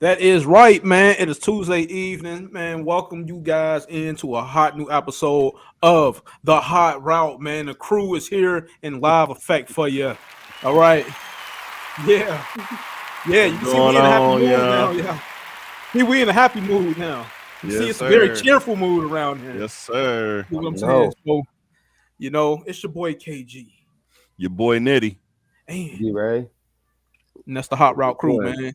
That is right, man. It is Tuesday evening, man. Welcome you guys into a hot new episode of The Hot Route, man. The crew is here in live effect for you. All right. Yeah. Yeah, you What's can see we going in a happy on, mood yeah? now. Yeah. See, we in a happy mood now. You see, Yes, it's a very sir. cheerful mood around here. Yes, sir. You know what I'm saying? No, So, it's your boy KG. Your boy Nitty. And, D Ray. and that's the Hot Route crew, Boy, man.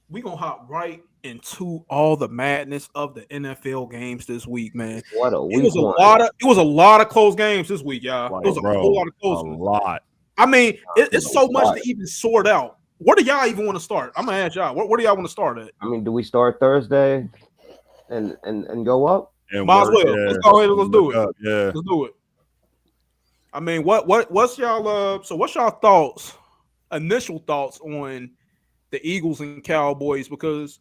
We gonna hop right into all the madness of the NFL games this week, man. what a It week was a one. lot of close games this week, y'all. Like, It was a bro, whole lot of a close ones. lot. I mean, it's so much Lot. to even sort out. Where do y'all even want to start? I'm gonna ask y'all. Where do y'all want to start at? I mean, do we start Thursday and go up? And Might as work, well. yeah. Let's go ahead and let's do it. Up, yeah. Let's do it. I mean, what's y'all so what's y'all thoughts, initial thoughts on the Eagles and Cowboys? Because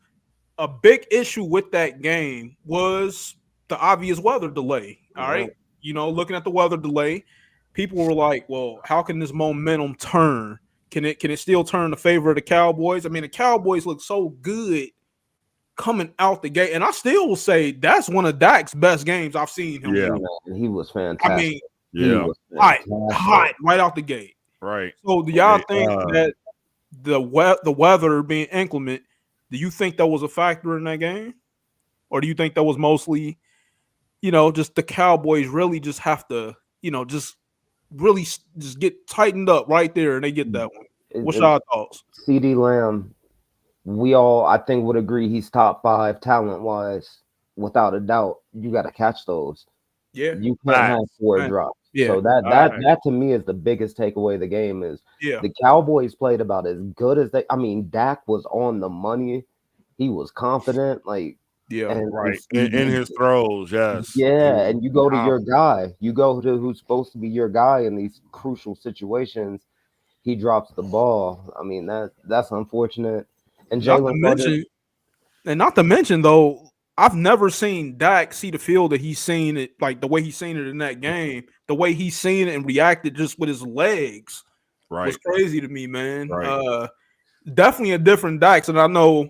a big issue with that game was the obvious weather delay. All right. Looking at the weather delay, people were like, well, how can this momentum turn? Can it still turn in favor of the Cowboys? I mean, the Cowboys look so good coming out the gate. And I still will say that's one of Dak's best games I've seen him. Yeah. Man, he was fantastic. I mean, He Yeah. was hot fantastic. right out the gate. Right. So do y'all Hey, think that the weather being inclement, do you think that was a factor in that game? Or do you think that was mostly, just the Cowboys really just have to, just really just get tightened up right there and they get that one? What's y'all thoughts? CD Lamb, we all I think would agree he's top 5 talent wise, without a doubt. You got to catch those. Yeah. You can't have 4 Right. drops. Yeah. So that Right. to me is the biggest takeaway of the game is Yeah. the Cowboys played about as good as they. I mean, Dak was on the money. He was confident, like Yeah. and Right. and In his throws, yes. yeah, and you go to your Confident. guy. You go to who's supposed to be your guy in these crucial situations. He drops the ball. I mean, that's unfortunate. And Not to Jalen mention, not to mention though, I've never seen Dak see the field that he's seen it, like the way he's seen it in that game, the way he's seen it and reacted just with his legs Right. was crazy to me, man. Right. Definitely a different Dak. And I know,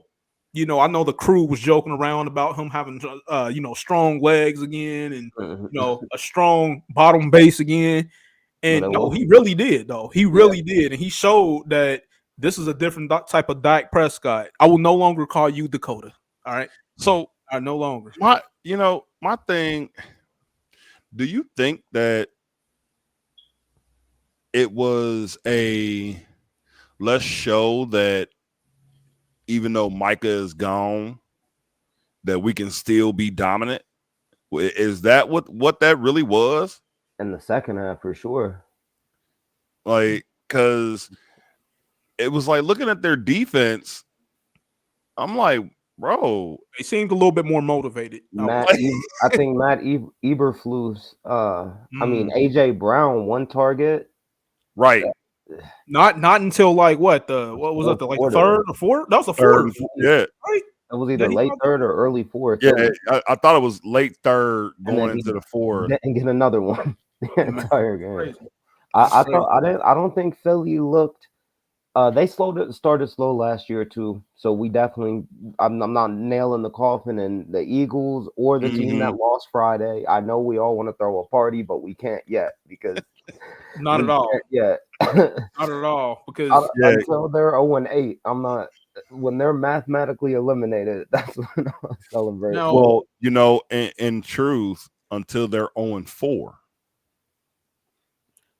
I know the crew was joking around about him having, strong legs again and, a strong bottom base again. And no, he really did, though. He really did. And he showed that this is a different type of Dak Prescott. I will no longer call you Dakota. All right. So I no longer. my thing, do you think that it was let's show that even though Micah is gone, that we can still be dominant? Is that what that really was? in the second half for sure. Like, because it was like looking at their defense, I'm like, bro, They seemed a little bit more motivated. I think Matt Eberflus. I mean AJ Brown 1 target. right? Not until like what was it? The third or fourth? That was the Third, fourth. yeah. Right? It was either late third or early fourth. Yeah, I thought it was late third And then going into the fourth. and get another one the entire game. Crazy. I don't think Philly looked. They started slow last year too. So we definitely. I'm not nailing the coffin and the Eagles or the team that lost Friday. I know we all want to throw a party, but we can't yet because Not at all. Yeah, Not at all. Because until they're 0-8, I'm not. When they're mathematically eliminated, that's when I'll celebrate. No. Well, in truth, until they're 0-4.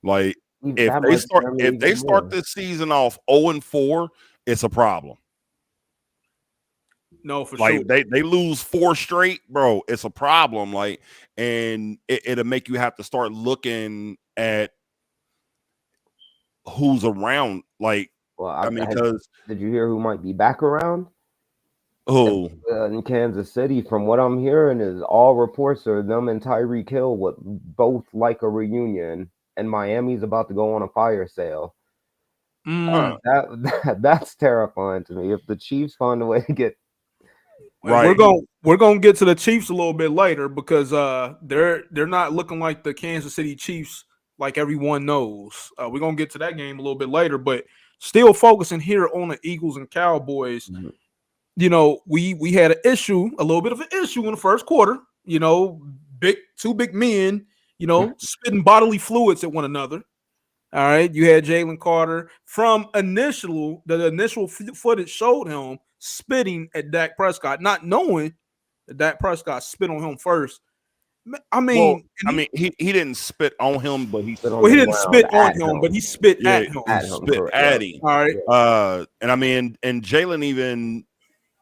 Like if they start this season off 0-4, it's a problem. No, for like sure. They lose 4 straight, bro. It's a problem. Like, and it'll make you have to start looking at who's around. Like, well, because did you hear who might be back around? Who? In Kansas City, from what I'm hearing, is all reports are them and Tyreek Hill would both like a reunion, and Miami's about to go on a fire sale. That's terrifying to me. If the Chiefs find a way to get right, we're gonna get to the Chiefs a little bit later because they're not looking like the Kansas City Chiefs like everyone knows. We're gonna get to that game a little bit later, but still focusing here on the Eagles and Cowboys. you know, we had a little bit of an issue in the first quarter. You know, two big men, you know, spitting bodily fluids at one another. All right, you had Jalen Carter from the initial footage showed him spitting at Dak Prescott, not knowing that Dak Prescott spit on him first. I mean, he didn't spit on him, but he didn't spit on him, but he spit at him. He spit at him. All right. And I mean, and Jalen even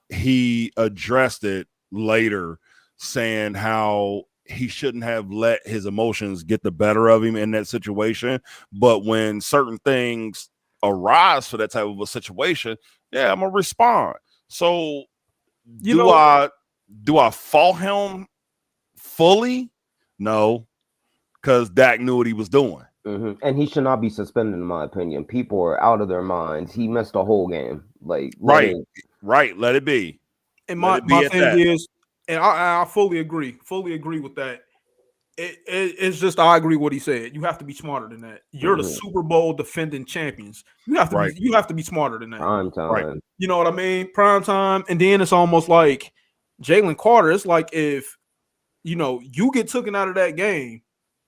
he addressed it later, saying how he shouldn't have let his emotions get the better of him in that situation. But when certain things arise for that type of a situation, yeah, I'm gonna respond. So do I fault him fully? No, because Dak knew what he was doing. Mm-hmm. And he should not be suspended, in my opinion. People are out of their minds. He missed a whole game. Like, right. Let it be. And my thing is, and I fully agree with that. It's just I agree with what he said. You have to be smarter than that. You're the Super Bowl defending champions. You have to be smarter than that. Prime time. Right. You know what I mean? Prime time. And then it's almost like Jalen Carter. It's like if you get taken out of that game,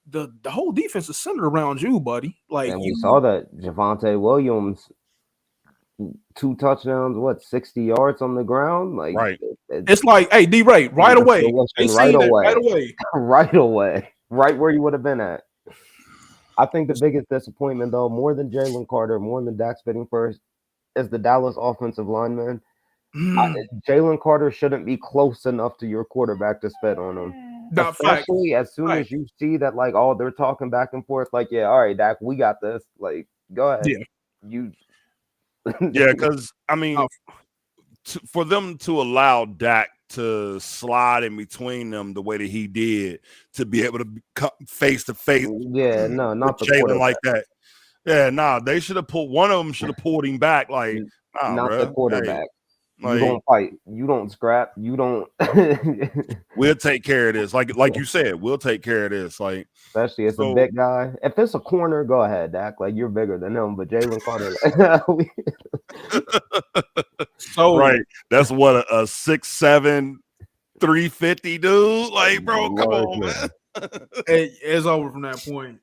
the whole defense is centered around you, buddy. Like, and we saw that Javonte Williams, 2 touchdowns, 60 yards on the ground. Like, right. It's like, hey, D-Ray, right away, right where you would have been at. I think the biggest disappointment, though, more than Jalen Carter, more than Dak spitting first, is the Dallas offensive lineman. Jalen Carter shouldn't be close enough to your quarterback to spit on him. Especially as soon as you see that, like, they're talking back and forth, like, yeah, all right, Dak, we got this. Like, go ahead. Yeah. Yeah, because I mean, for them to allow Dak to slide in between them the way that he did, to be able to come face to face, not the Jalen like that. Yeah, they should have pulled one of them. Should have pulled him back. Like, not bro, the quarterback. Hey, you don't fight. You don't scrap. You don't. We'll take care of this. Like you said, we'll take care of this. Like, especially as a big guy. If it's a corner, go ahead, Dak. Like, you're bigger than him. But Jalen Carter. Right. That's what a 6'7", 350 dude. Like, bro, come on, man. It's over from that point.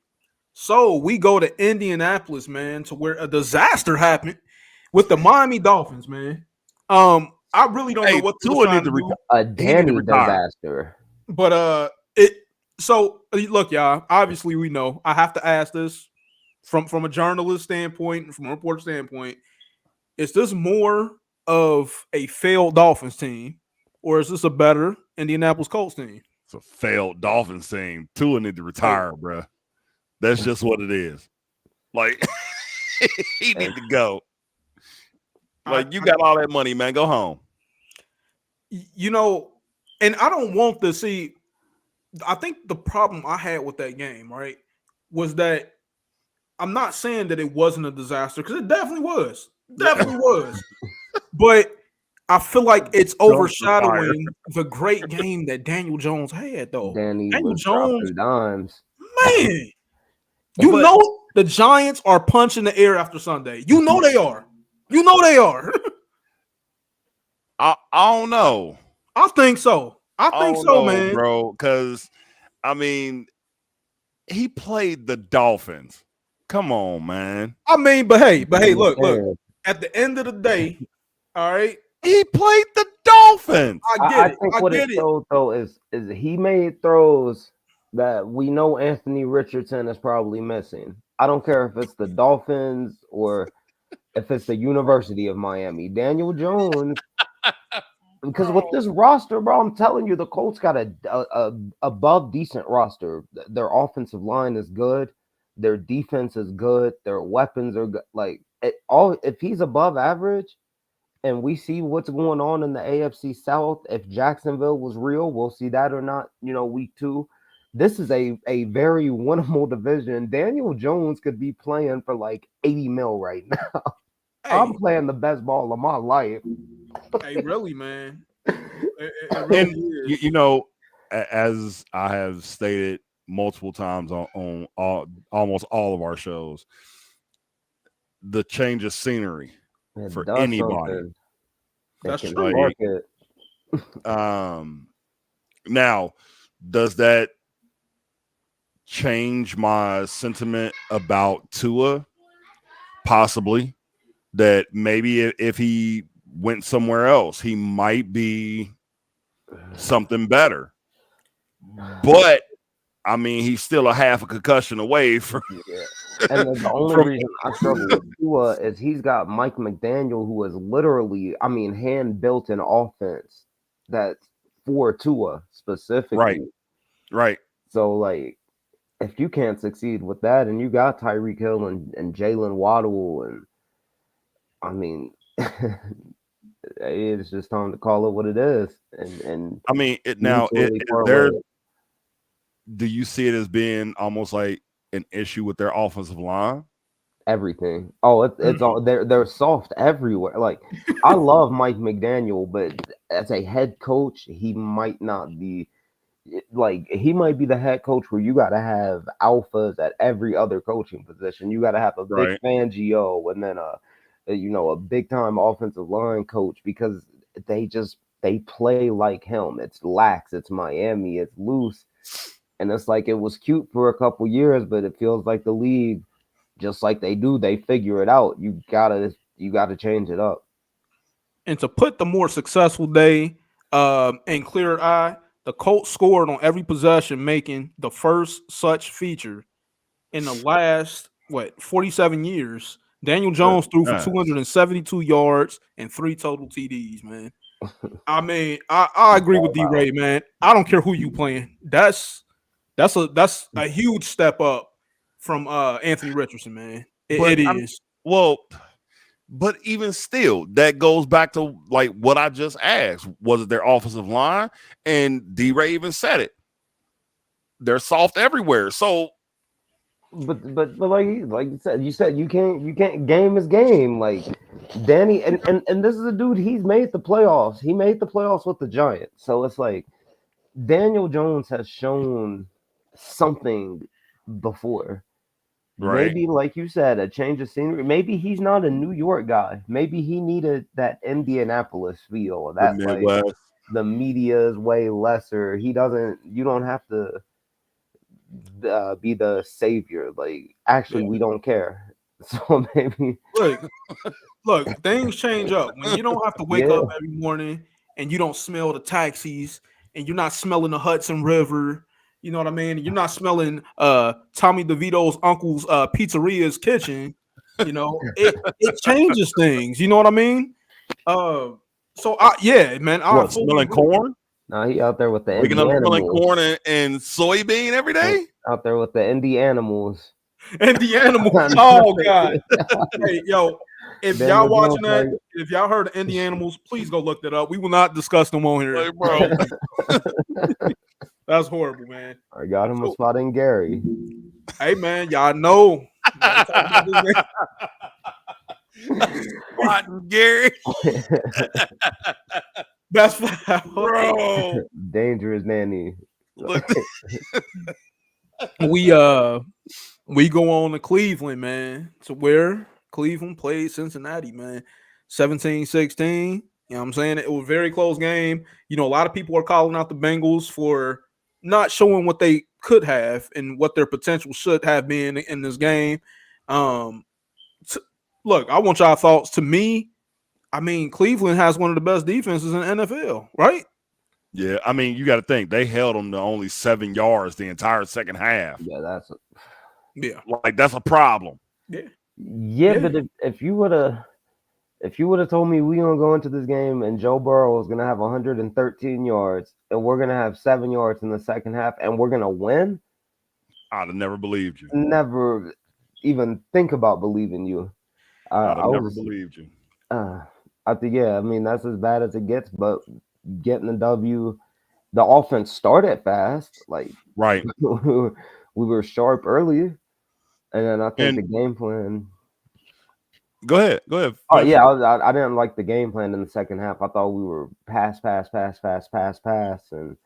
So we go to Indianapolis, man, to where a disaster happened with the Miami Dolphins, man. I really don't know what Tua need to do. A Danny disaster. But so look, y'all. Obviously, we know. I have to ask this from a journalist standpoint, from a reporter standpoint. Is this more of a failed Dolphins team, or is this a better Indianapolis Colts team? It's a failed Dolphins team. Tua need to retire, bro. That's just what it is. Like, he need to go. Like, you got all that money, man. Go home. And I don't want to see. I think the problem I had with that game, right, was that I'm not saying that it wasn't a disaster, because it definitely was. Definitely was. But I feel like it's overshadowing the great game that Daniel Jones had, though. Daniel Jones, dimes. Man, know the Giants are punching the air after Sunday. You know they are. I don't know. I think so. Man, bro. Because I mean, he played the Dolphins. Come on, man. I mean, but hey, look. At the end of the day, all right, he played the Dolphins. I think what it showed, though, is he made throws that we know Anthony Richardson is probably missing. I don't care if it's the Dolphins or if it's the University of Miami. Daniel Jones, because with this roster, bro, I'm telling you, the Colts got a above decent roster. Their offensive line is good. Their defense is good. Their weapons are good. Like, if he's above average, and we see what's going on in the AFC South, if Jacksonville was real, we'll see that or not, week 2. This is a very winnable division. Daniel Jones could be playing for like 80 mil right now. Hey, I'm playing the best ball of my life. Hey, really, man. It really is. As I have stated multiple times on almost all of our shows, the change of scenery for anybody. That's can true. spark it. Now, does that change my sentiment about Tua? Possibly. That maybe if he went somewhere else, he might be something better. But I mean, he's still a half a concussion away from. Yeah. And the only reason I struggle with Tua is he's got Mike McDaniel, who is literally, I mean, hand built an offense that's for Tua specifically. Right. So, like, if you can't succeed with that, and you got Tyreek Hill and Jalen Waddle, and I mean, it's just time to call it what it is. And I mean, do you see it as being almost like an issue with their offensive line? Everything. Oh, it's all they're soft everywhere. Like, I love Mike McDaniel, but as a head coach, he might not be. Like, he might be the head coach where you got to have alphas at every other coaching position. You got to have a big Fangio and then a big time offensive line coach, because they play like him. It's lax, it's Miami, it's loose, and it's like it was cute for a couple years, but it feels like the league, just like they figure it out. You gotta change it up. And to put the more successful day and clearer eye, the Colts scored on every possession, making the first such feature in the last 47 years. Daniel Jones threw for 272 yards and 3 total TDs, man. I mean, I agree with D-Ray, man. I don't care who you playing. That's a huge step up from Anthony Richardson, man. It is. But even still, that goes back to like what I just asked. Was it their offensive line? And D-Ray even said it. They're soft everywhere. So, but like you said, you can't. Game is game. Like, Danny and this is a dude. He's made the playoffs. He made the playoffs with the Giants. So it's like Daniel Jones has shown something before. right. Maybe, like you said, a change of scenery. Maybe he's not a New York guy. Maybe he needed that Indianapolis feel. That, like, the media is way lesser. You don't have to be the savior. Like, actually, we don't care. So maybe look, things change up when you don't have to wake up every morning and you don't smell the taxis and you're not smelling the Hudson River. You know what I mean? You're not smelling Tommy DeVito's uncle's pizzeria's kitchen. You know, it changes things. You know what I mean? Man, I'm smelling corn. No, he out there with the waking up smelling corn and soybean every day. Out there with the indie animals. Indie animals. Oh God! Hey, yo, if y'all watching that, if y'all heard of indie animals, please go look that up. We will not discuss them on here, bro. That's horrible, man. I got him a spot in Gary. Hey, man, y'all know. Spot in Gary. That's bro. Dangerous nanny. We go on to Cleveland, man. To where Cleveland played Cincinnati, man. 17-16. You know what I'm saying? It was a very close game. You know, a lot of people are calling out the Bengals for not showing what they could have and what their potential should have been in this game. Look, I want y'all thoughts. To me, I mean, Cleveland has one of the best defenses in the NFL, right? Yeah, I mean, you got to think they held them to only 7 yards the entire second half. Yeah, that's a problem. Yeah. But if you would have told me we gonna go into this game and Joe Burrow is gonna have 113 yards and we're gonna have 7 yards in the second half and we're gonna win, I'd have never believed you. Never even think about believing you. I'd have never believed you. I think, I mean, that's as bad as it gets, but getting the W, the offense started fast. Like, right. We were sharp early, and then I think the game plan. Go ahead. Oh yeah, I didn't like the game plan in the second half. I thought we were pass, and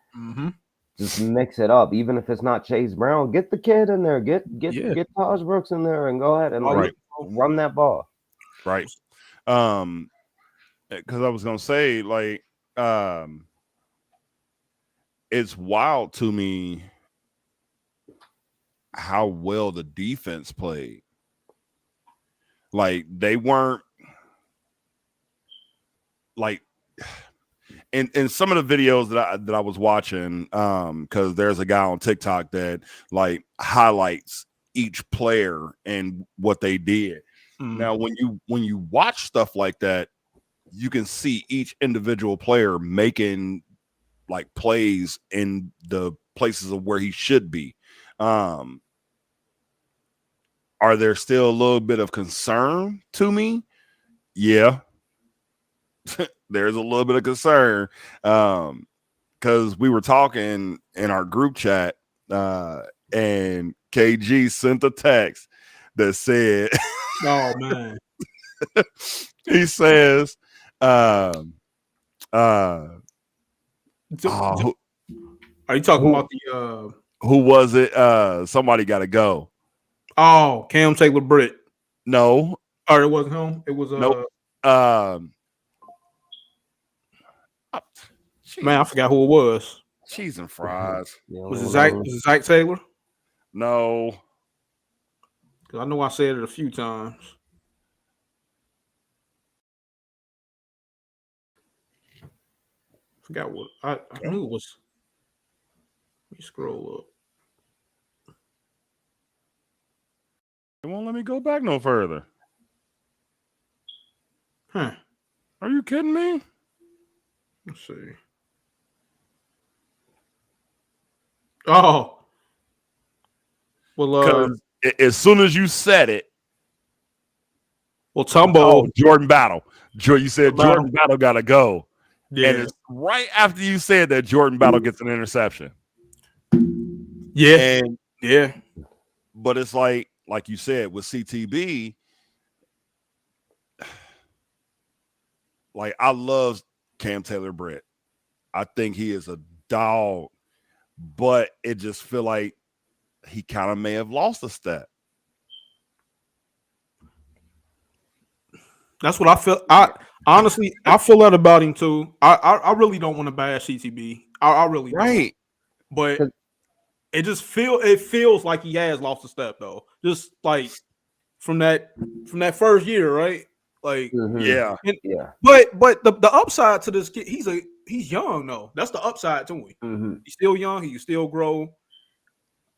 just mix it up. Even if it's not Chase Brown, get the kid in there, get Taj Brooks in there, and go ahead and run that ball. Right. because I was gonna say, like, it's wild to me how well the defense played. Like, they weren't like in some of the videos that I was watching, because there's a guy on TikTok that like highlights each player and what they did. Now, when you watch stuff like that, you can see each individual player making like plays in the places of where he should be. Are there still a little bit of concern to me? Yeah. There's a little bit of concern. Because we were talking in our group chat, and KG sent a text that said, Oh man. he says, So, oh, are you talking about the who was it? Somebody got to go. Cam Taylor Britt? No, Or it wasn't him. It was nope. Man, I forgot who it was. Cheese and fries. Was it Zach? Was it Zach Taylor? No. Because I know I said it a few times. Forgot what I knew it was. Let me scroll up. It won't let me go back no further. Huh. Are you kidding me? Let's see. Oh. Well, as soon as you said it, Tumbo. Jordan Battle. You said Jordan Battle got to go. Yeah. And it's right after you said that Jordan Battle gets an interception. Yeah. And yeah. But it's like you said with CTB, like I love Cam Taylor Britt. I think he is a dog, but it just feel like he kind of may have lost a step. That's what I feel. Honestly, I feel that about him too. I really don't want to bash CTB. I really don't. But it just feels like he has lost a step though. Just like from that first year, right? Like yeah. But the upside to this kid, he's young though. That's the upside to him. He's still young. He can still grow.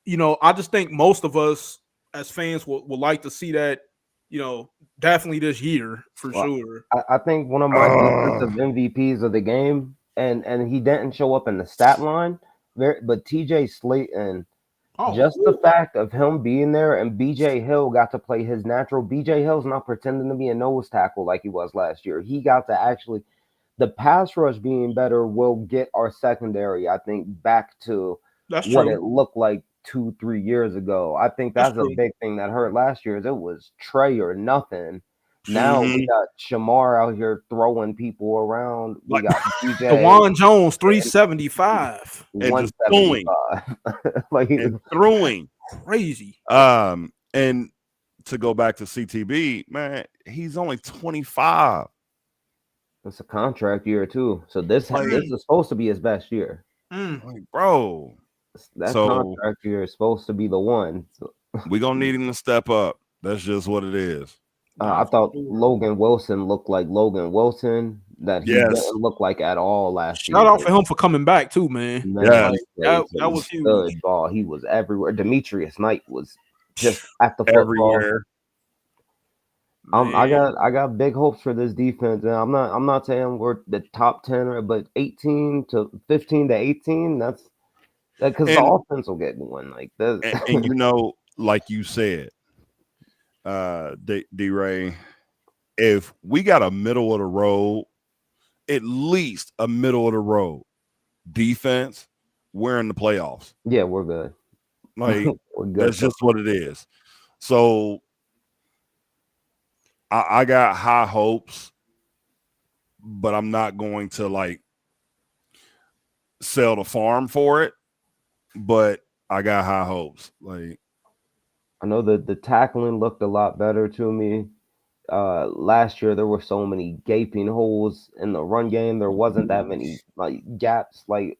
You know, I just think most of us as fans would like to see that. You know, definitely this year for sure. I think one of my defensive MVPs of the game, and he didn't show up in the stat line, but TJ Slayton, just the fact of him being there, and BJ Hill got to play his natural. BJ Hill's not pretending to be a nose tackle like he was last year. He got to actually, the pass rush being better will get our secondary, I think, back to what it looked like 2-3 years ago. I think that's a big thing that hurt last year. Is it was Trey or nothing. Now we got Shamar out here throwing people around. We got DJ DeJuan Jones 375 and just throwing, like and throwing crazy. And to go back to CTB, man, he's only 25. It's a contract year too, so this is supposed to be his best year, like, bro. That contract year is supposed to be the one. So. We're going to need him to step up. That's just what it is. I thought Logan Wilson looked like Logan Wilson that he didn't look like at all last year. Shout out for him for coming back too, man. Yeah, that was huge. Ball. He was everywhere. Demetrius Knight was just at the everywhere. I got big hopes for this defense, and I'm not saying we're the top 10, but 15 to 18. That's because the offense will get going like this. And you know, like you said, D-Ray, if we got a middle of the road, at least a middle of the road defense, we're in the playoffs. Yeah, we're good. Like we're good. That's just what it is. So I got high hopes, but I'm not going to like sell the farm for it. But I got high hopes. Like I know that the tackling looked a lot better to me. last year there were so many gaping holes in the run game. There wasn't that many like gaps. Like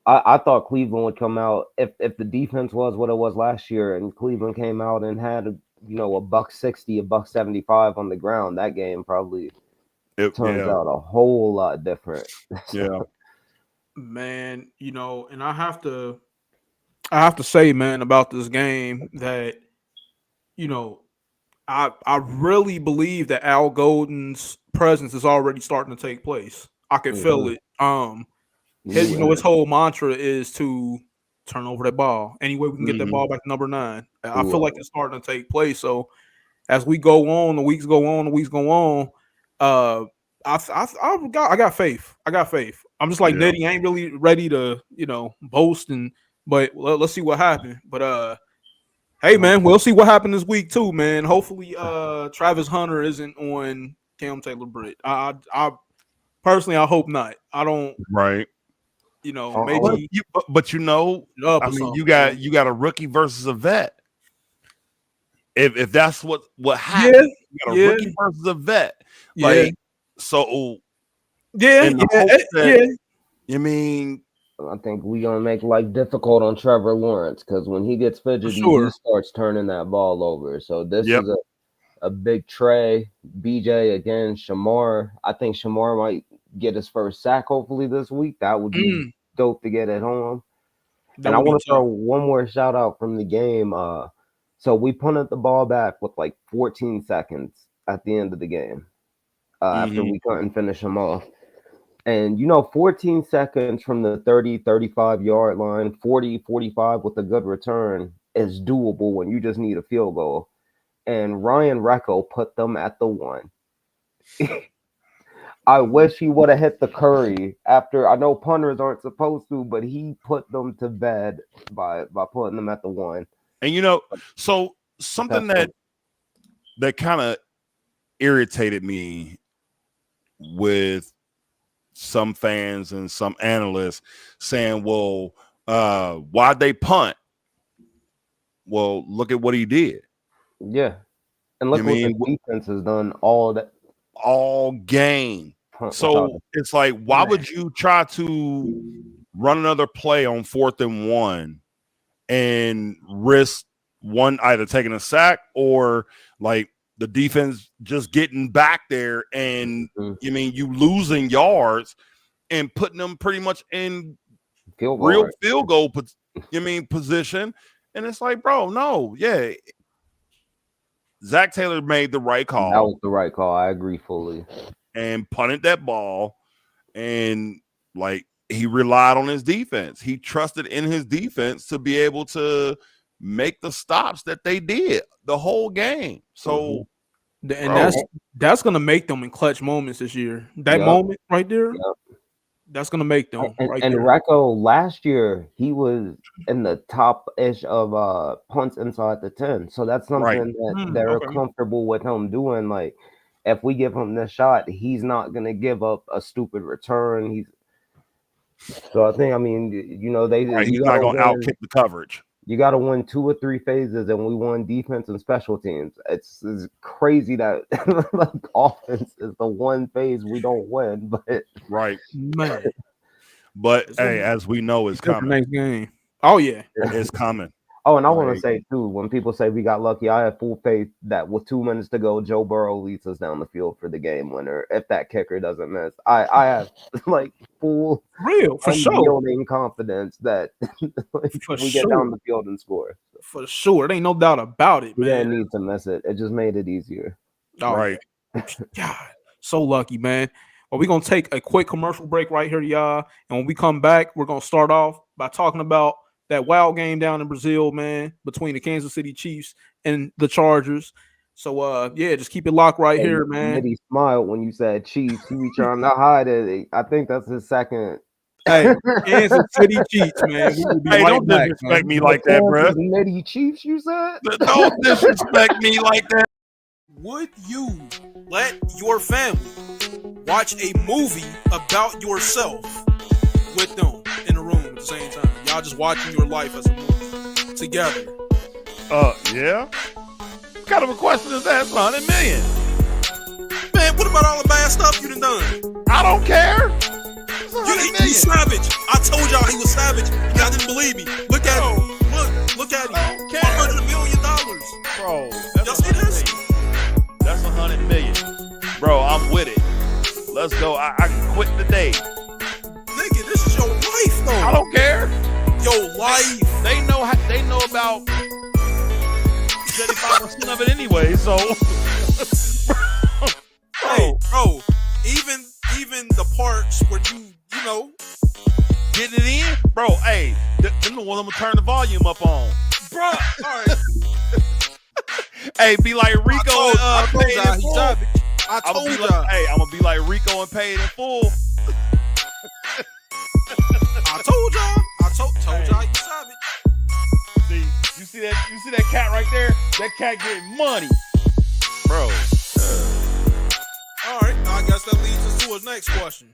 I thought Cleveland would come out if the defense was what it was last year, and Cleveland came out and had a $160, $175 on the ground. That game probably turns out a whole lot different. Yeah, man. And I have to say, man, about this game that I really believe that Al Golden's presence is already starting to take place. I can feel it. His whole mantra is to turn over that ball any way we can get that ball back to number 9. I feel like it's starting to take place. So as we go on, the weeks go on, I got faith. I'm just like Nitty. I ain't really ready to boast, but let's see what happens. But hey man, we'll see what happened this week too, man. Hopefully Travis Hunter isn't on Cam Taylor-Britt. I personally, I hope not. I don't. Right. Maybe. But you got a rookie versus a vet. If that's what happened, you got a rookie versus a vet. Like so. Yeah. You mean? I think we're gonna make life difficult on Trevor Lawrence because when he gets fidgety, he starts turning that ball over. So this is a big tray. BJ again, Shamar. I think Shamar might get his first sack hopefully this week. That would be dope to get at home. And I want to throw one more shout out from the game. So we punted the ball back with like 14 seconds at the end of the game after we couldn't finish him off. And 14 seconds from the 30, 35 yard line, 40, 45 with a good return is doable when you just need a field goal. And Ryan Recco put them at the 1. I wish he would have hit the Curry after. I know punters aren't supposed to, but he put them to bed by putting them at the 1. And so something that kind of irritated me with some fans and some analysts saying, well, why'd they punt? Well, look at what he did. Yeah. And look what the defense has done all game. So it's like, why would you try to run another play on 4th and 1 and risk one either taking a sack or like the defense just getting back there and you losing yards and putting them pretty much in real field goal position. And it's like, bro, no, Zach Taylor made the right call. That was the right call. I agree fully. And punted that ball, and like he relied on his defense. He trusted in his defense to be able to make the stops that they did the whole game. So, and that's gonna make them in clutch moments this year. That moment right there, that's gonna make them. And Recco last year he was in the top-ish of punts inside the 10. So that's something that they're comfortable with him doing. Like if we give him this shot, he's not gonna give up a stupid return. So I think he's not gonna outkick the coverage. You got to win 2 or 3 phases, and we won defense and special teams. It's crazy that like offense is the one phase we don't win, but man. But hey, as we know, it's coming. Next game. Oh yeah, it's coming. Oh, and I want to say too, when people say we got lucky, I have full faith that with 2 minutes to go, Joe Burrow leads us down the field for the game winner if that kicker doesn't miss. I have like full unyielding confidence that we get down the field and score. For sure, it ain't no doubt about it, man. We didn't need to miss it. It just made it easier. God, so lucky, man. Well, we're gonna take a quick commercial break right here, y'all, and when we come back, we're gonna start off by talking about that wild game down in Brazil, man, between the Kansas City Chiefs and the Chargers. So, just keep it locked right here, man. He smiled when you said Chiefs. He was trying to hide it. I think that's his second. Hey, Kansas City Chiefs, man. Don't disrespect me like that, bro. Nitty Chiefs, you said? Don't disrespect me like that. Would you let your family watch a movie about yourself with them in the room at the same time? Y'all just watching your life as a movie together. Yeah. What kind of a question is that? It's 100 million. What about all the bad stuff you done? I don't care. He's savage. I told y'all he was savage. Y'all didn't believe me. Look at him. Look at him. $100 million. Bro, Y'all see this? That's $100 million. Bro, I'm with it. Let's go. I can quit today. Nigga, this is your life, though. I don't care. Your life. They know about 75% of it anyway, so Hey, bro, even the parts where you know, getting it in, bro. Hey, them the ones I'm gonna turn the volume up on, bro. All right. Hey, be like Rico I told Paid y'all in he Full. savage. I told y'all. Hey, I'm gonna be like Rico and Paid in Full. I told y'all he savage. See, you see that cat right there? That cat getting money, bro. All right, I guess that leads us to his next question.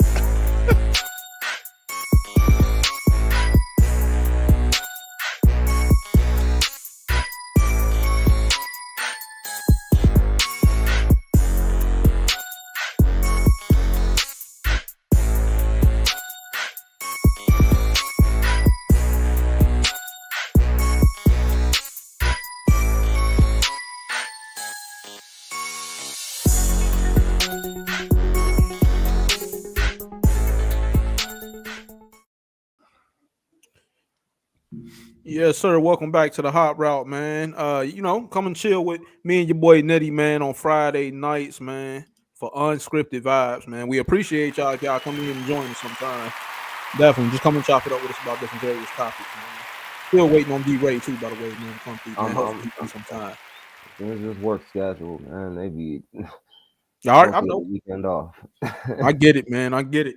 Yes, sir. Welcome back to the Hot Route, man. Come and chill with me and your boy Nettie, man, on Friday nights, man, for unscripted vibes, man. We appreciate y'all if y'all come in and join us sometime. Definitely, just come and chop it up with us about different various topics, man. Still waiting on D-Ray too, by the way, man. Come through, man. Hopefully he some time. It's just work schedule, man. They be All right, I know. Weekend off. I get it, man. I get it.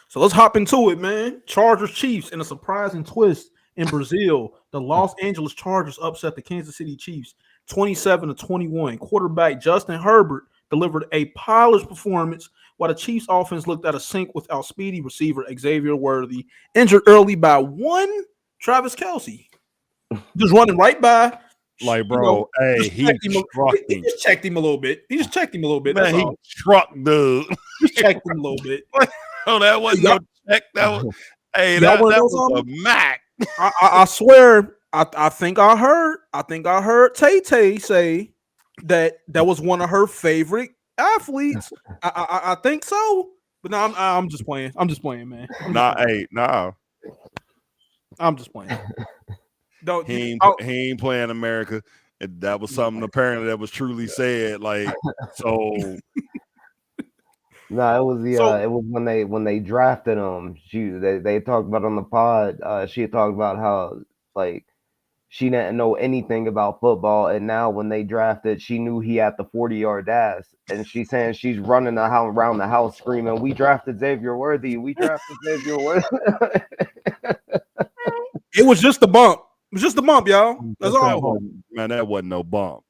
So let's hop into it, man. Chargers Chiefs in a surprising twist in Brazil. The Los Angeles Chargers upset the Kansas City Chiefs 27-21. Quarterback Justin Herbert delivered a polished performance while the Chiefs offense looked at a sink without speedy receiver Xavier Worthy, injured early by one Travis Kelce. Just running right by. Like, bro, he just checked him a little bit. He just checked him a little bit. Man, he truck dude. Just checked him a little bit. Oh, that wasn't no check. That was that was a Mac. I swear, I think I heard Tay say that was one of her favorite athletes. I think so. But no, I'm just playing. I'm just playing, man. Nah. I'm just playing. He ain't playing America. That was something apparently that was truly said. Like, so. No, it was it was when they drafted him. They talked about on the pod. She had talked about how like she didn't know anything about football, and now when they drafted, she knew he had the 40-yard dash, and she's saying she's running around the house screaming, "We drafted Xavier Worthy! We drafted Xavier Worthy!" It was just a bump. It was just a bump, y'all. That's all. Man, that wasn't no bump.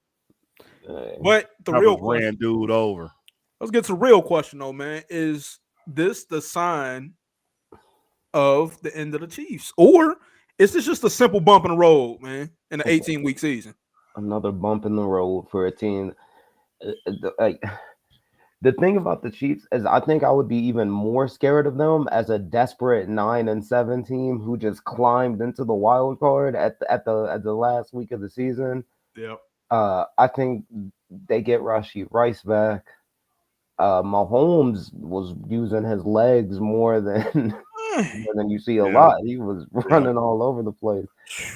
But the real question, ran dude over. Let's get to the real question, though, man. Is this the sign of the end of the Chiefs, or is this just a simple bump in the road, man, in an 18-week season? Another bump in the road for a team. Like the thing about the Chiefs is, I think I would be even more scared of them as a desperate 9-7 team who just climbed into the wild card at the last week of the season. Yep. I think they get Rashee Rice back. Mahomes was using his legs more than you see a lot. He was running all over the place.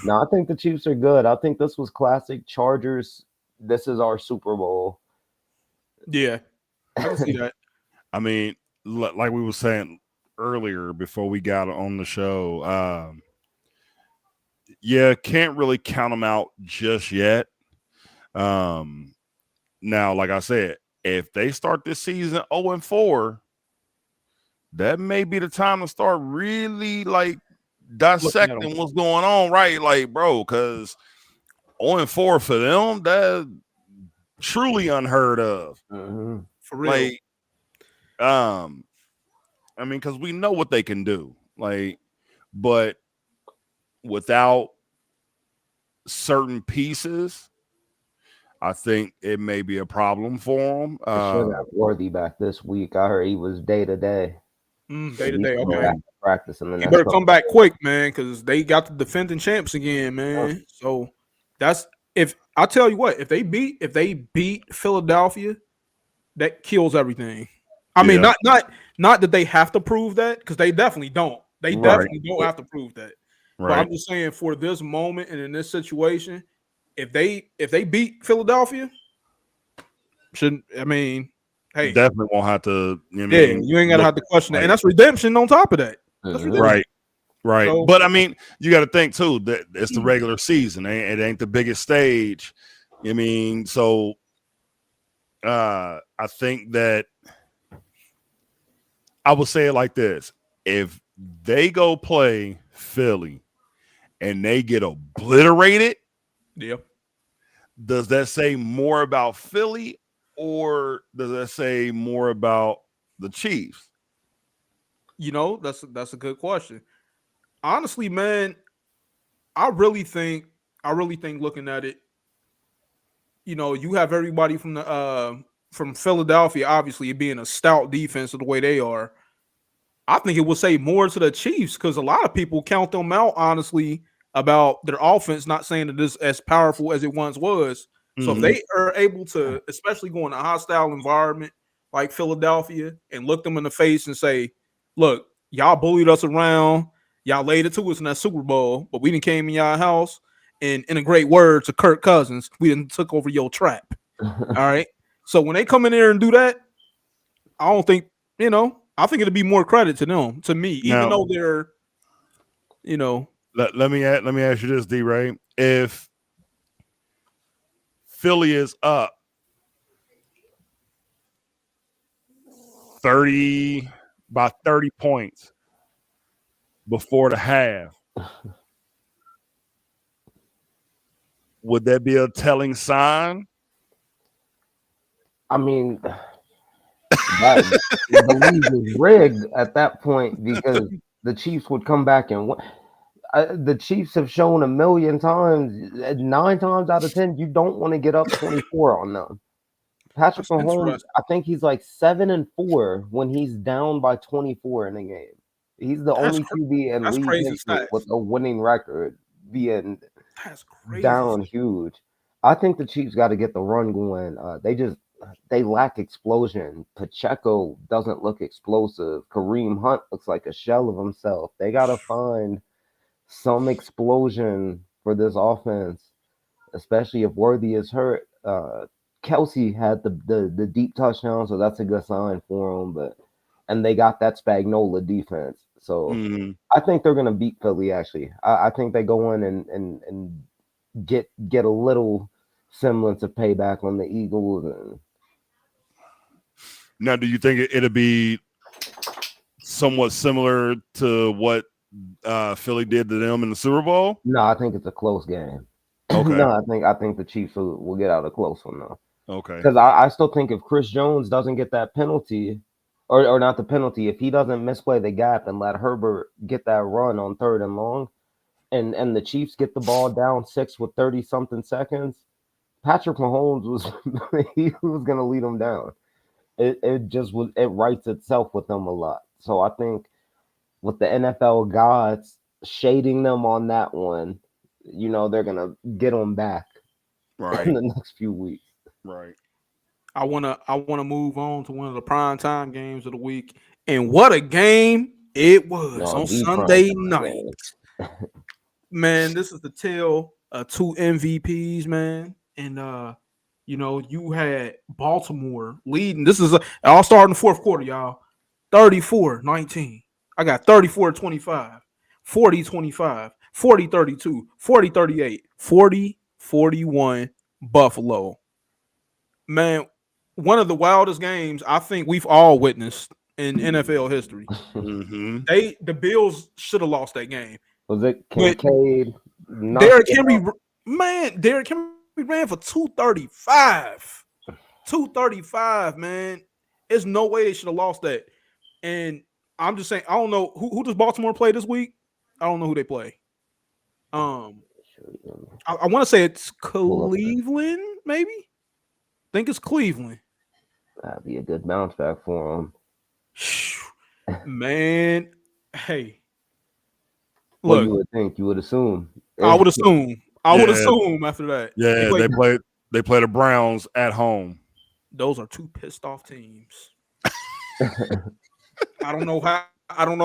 Now, I think the Chiefs are good. I think this was classic Chargers. This is our Super Bowl. Yeah, I can see that. I mean, like we were saying earlier before we got on the show, can't really count them out just yet. Now, like I said, if they start this season 0-4, that may be the time to start really like dissecting what's going on, right? Like, bro, because 0-4 for them, that's truly unheard of. Mm-hmm. For real. Like, I mean, because we know what they can do, like, but without certain pieces, I think it may be a problem for him. They should have Worthy back this week. I heard he was day to day. Day to day. Okay. Practice in the You next better couple come back days. quick, man, because they got the defending champs again, man. So that's if I tell you what, if they beat Philadelphia, that kills everything. I mean, not that they have to prove that, because they definitely don't. They definitely don't have to prove that. Right. But I'm just saying, for this moment and in this situation, if they beat Philadelphia, hey, definitely won't have to. you ain't gotta have to question it, and that's redemption on top of that. That's redemption. Right. So, but I mean, you got to think too that it's the regular season. It ain't the biggest stage. I mean, so I think that I would say it like this: if they go play Philly and they get obliterated, does that say more about Philly, or does that say more about the Chiefs? That's a good question. Honestly, man, I really think looking at it, you have everybody from Philadelphia, obviously being a stout defense of the way they are. I think it will say more to the Chiefs, because a lot of people count them out, honestly, about their offense, not saying that it's as powerful as it once was. So if they are able to, especially go in a hostile environment like Philadelphia, and look them in the face and say, look, y'all bullied us around, y'all laid it to us in that Super Bowl, but we didn't came in y'all house, and in a great word to Kirk Cousins, we didn't took over your trap. All right. So when they come in there and do that, I don't think, I think it'll be more credit to them, to me, even though they're, Let me ask you this, D-Ray. If Philly is up 30 points before the half, would that be a telling sign? I mean, the league is rigged at that point, because the Chiefs would come back and win. The Chiefs have shown a million times, 9 times out of 10, you don't want to get up 24 on them. Patrick Mahomes, I think he's like 7-4 when he's down by 24 in a game. He's the only QB in league history with a winning record being down huge. I think the Chiefs got to get the run going. They lack explosion. Pacheco doesn't look explosive. Kareem Hunt looks like a shell of himself. They got to find some explosion for this offense, especially if Worthy is hurt. Kelsey had the deep touchdown, so that's a good sign for him. And they got that Spagnuolo defense, so I think they're gonna beat Philly. Actually, I think they go in and get a little semblance of payback on the Eagles. Now, do you think it'll be somewhat similar to what Philly did to them in the Super Bowl? No, I think it's a close game. Okay. No, I think the Chiefs will get out a close one though. Okay. Because I still think if Chris Jones doesn't get that penalty, or not the penalty, if he doesn't misplay the gap and let Herbert get that run on 3rd and long, and the Chiefs get the ball down 6 with 30-something seconds, Patrick Mahomes was going to lead them down. It writes itself with them a lot. So I think with the NFL gods shading them on that one, they're going to get them back in the next few weeks. Right. I wanna move on to one of the primetime games of the week, and what a game it was on Sunday night. Man, this is the tale of 2 MVPs, man, and you had Baltimore leading. This is all starting the fourth quarter, y'all. 34-19. I got 34-25, 40-25, 40-32, 40-38, 40-41 Buffalo. Man, one of the wildest games I think we've all witnessed in NFL history. The Bills should have lost that game. Was it Kincaid? Derrick Henry ran for 235. 235, man. There's no way they should have lost that. And I'm just saying, I don't know who does Baltimore play this week? I don't know who they play. I want to say it's Cleveland, maybe. think it's Cleveland. That'd be a good bounce back for him. Man, hey, What look, you would think? You would assume. I would assume. I would Yeah. assume after that. Yeah, they play the Browns at home. Those are two pissed off teams. I don't know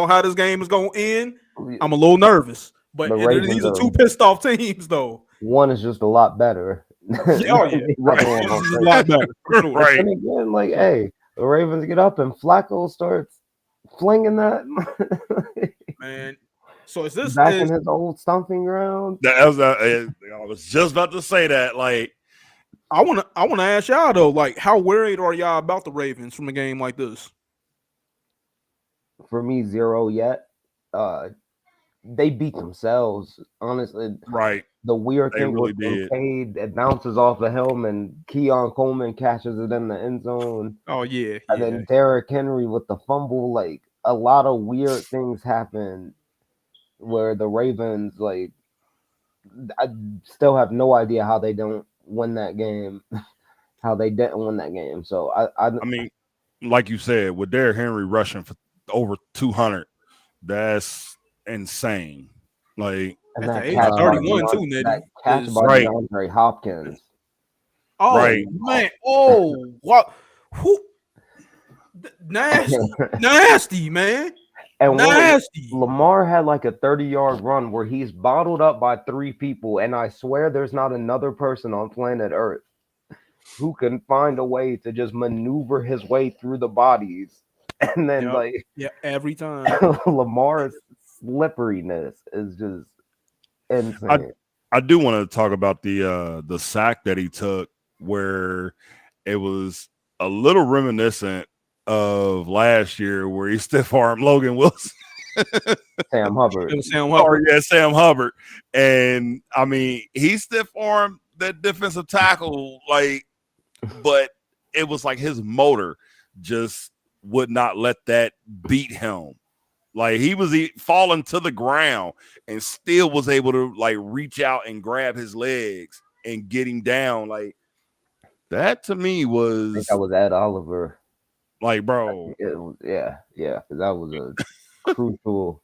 how this game is going to end. I'm a little nervous, but The Ravens these are are- two pissed off teams, though. One is just a lot better. Oh yeah, Right. this is a lot better. For sure. Right. And again, like, hey, the Ravens get up and Flacco starts flinging that Man. So is this back is in his old stomping ground. That was, I was just about to say that. Like, I want to ask y'all though, like, how worried are y'all about the Ravens from a game like this? For me, 0 yet. They beat themselves. Honestly, right. the weird They thing really with did. Kincaid, it bounces off the helm and Keon Coleman catches it in the end zone. Oh yeah, And then Derrick Henry with the fumble. Like, a lot of weird things happen where the Ravens, like, I still have no idea how they don't win that game. How they didn't win that game. So I mean, like you said, with Derrick Henry rushing for over 200, that's insane. Like, and at that the age catch of by 31 too, DeAndre- Nitty, that catch is- by Right. DeAndre Hopkins. oh Right. man, oh what, who, nasty man, And what, nasty. Lamar had like a 30-yard run where he's bottled up by 3 people, and I swear there's not another person on planet Earth who can find a way to just maneuver his way through the bodies. And then Yep. like Yeah, every time. Lamar's slipperiness is just insane. I do want to talk about the sack that he took, where it was a little reminiscent of last year where he stiff armed Logan Wilson. Sam Hubbard. It was Sam Or Hubbard. yeah, Sam Hubbard. And I mean, he stiff armed that defensive tackle, like, but it was like his motor just would not let that beat him. Like, he was falling to the ground and still was able to like reach out and grab his legs and get him down. Like, that to me I think was that was Ed Oliver. like, bro, It was, yeah, 'cause that was a crucial.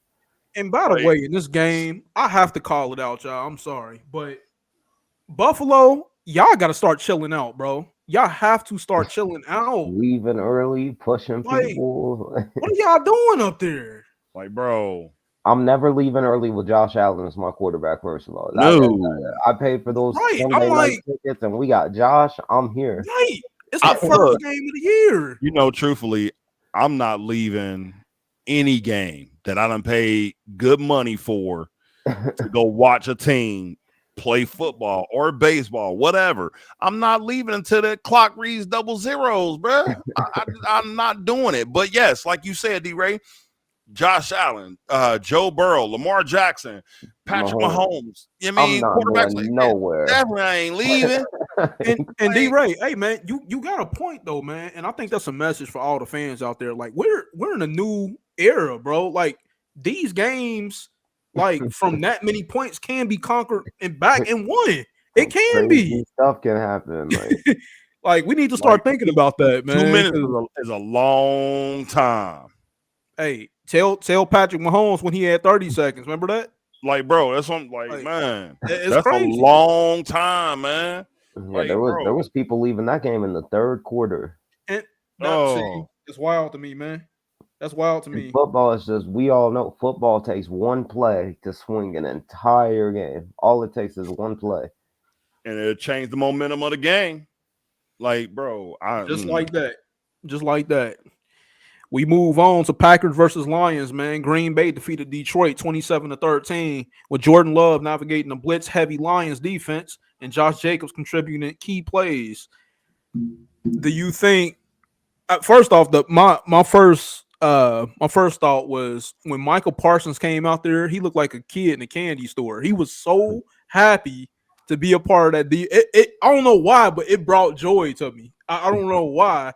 And by the Like- way, in this game, I have to call it out, y'all. I'm sorry, but Buffalo, y'all got to start chilling out, bro. Y'all have to start chilling out. Leaving early, pushing Like- people. What are y'all doing up there? like, bro. I'm never leaving early with Josh Allen as my quarterback, first of all. No. I paid for those Right, I'm Sunday night like- tickets, and we got Josh. I'm here. Right. It's the I- first look. game of the year. You know, truthfully, I'm not leaving any game that I done paid good money for to go watch a team play football or baseball, whatever. I'm not leaving until the clock reads double zeros, bro. I'm not doing it. But yes, like you said, D-Ray, Josh Allen, Joe Burrow, Lamar Jackson, Patrick Mahomes. You know what I I'm mean, not quarterbacks going like that, nowhere. definitely I ain't leaving. And D-Ray, hey man, you got a point though, man. And I think that's a message for all the fans out there. Like, we're in a new era, bro. Like, these games, like, from that many points can be conquered and back and won. It can be. Crazy stuff can happen. Like, Like, we need to start thinking about that, man. 2 minutes is a long time. Hey, tell Patrick Mahomes when he had 30 seconds. Remember that? Like, bro, that's what I'm like, Like, man. It's That's crazy. a long time, man. yeah, Like, there bro. was people leaving that game in the third quarter. And Oh. see, it's wild to me, man. That's wild to me. Football is just, we all know football takes one play to swing an entire game. All it takes is one play. And it changed the momentum of the game. Like, bro, Just like that. Just like that. We move on to Packers versus Lions, man. Green Bay defeated Detroit 27-13 with Jordan Love navigating the blitz-heavy Lions defense and Josh Jacobs contributing key plays. Do you think? First off, my first thought was when Michael Parsons came out there, he looked like a kid in a candy store. He was so happy to be a part of that. I don't know why, but it brought joy to me. I don't know why.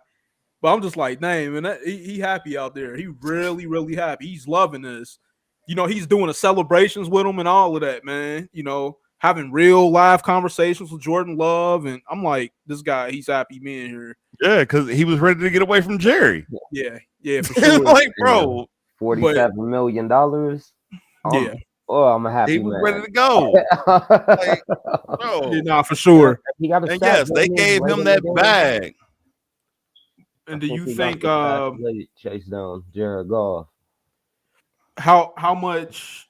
But I'm just like, dang, man, he happy out there. He really, really happy. He's loving this. You know, he's doing the celebrations with him and all of that, man. You know, having real live conversations with Jordan Love, and I'm like, this guy, he's happy being here. Yeah, because he was ready to get away from Jerry. Yeah, for sure. Like, bro, $47 million. Yeah. Oh, I'm a happy he was man. ready to go. Like, bro. Yeah, nah, for sure. He got a And sack, yes, they didn't he, gave late him in the that game? bag. And do you he got think the sack late, chase down Jared Goff? how much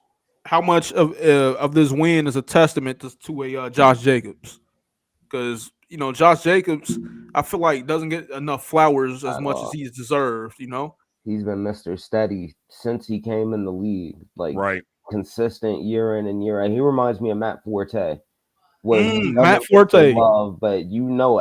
of this win is a testament to a Josh Jacobs? Because Josh Jacobs, I feel like doesn't get enough flowers as At much all. as he's deserved. He's been Mr. Steady since he came in the league. Like Right. consistent year in and year out. He reminds me of Matt Forte. Where he doesn't Matt get the Forte. love, but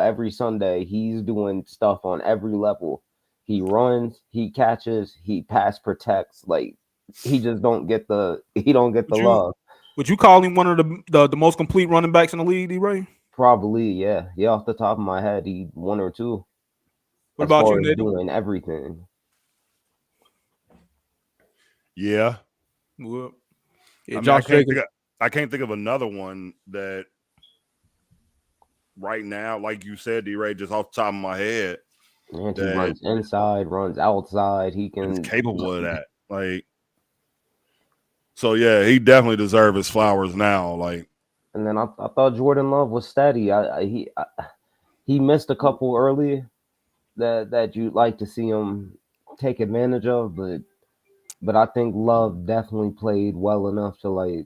every Sunday he's doing stuff on every level. He runs, he catches, he pass protects. Like he just don't get the love. Would you call him one of the most complete running backs in the league, D-Ray? Probably, yeah. Yeah, off the top of my head, he one or two. What as about far you, as Nate? doing everything. Yeah. Well, I mean, Josh Jacobs. I can't think of another one that right now, like you said, D-Ray, just off the top of my head, And he that runs inside, runs outside. He can is capable of that. Like, so yeah, he definitely deserves his flowers now. Like, And then I thought Jordan Love was steady. He missed a couple early that you'd like to see him take advantage of, but I think Love definitely played well enough to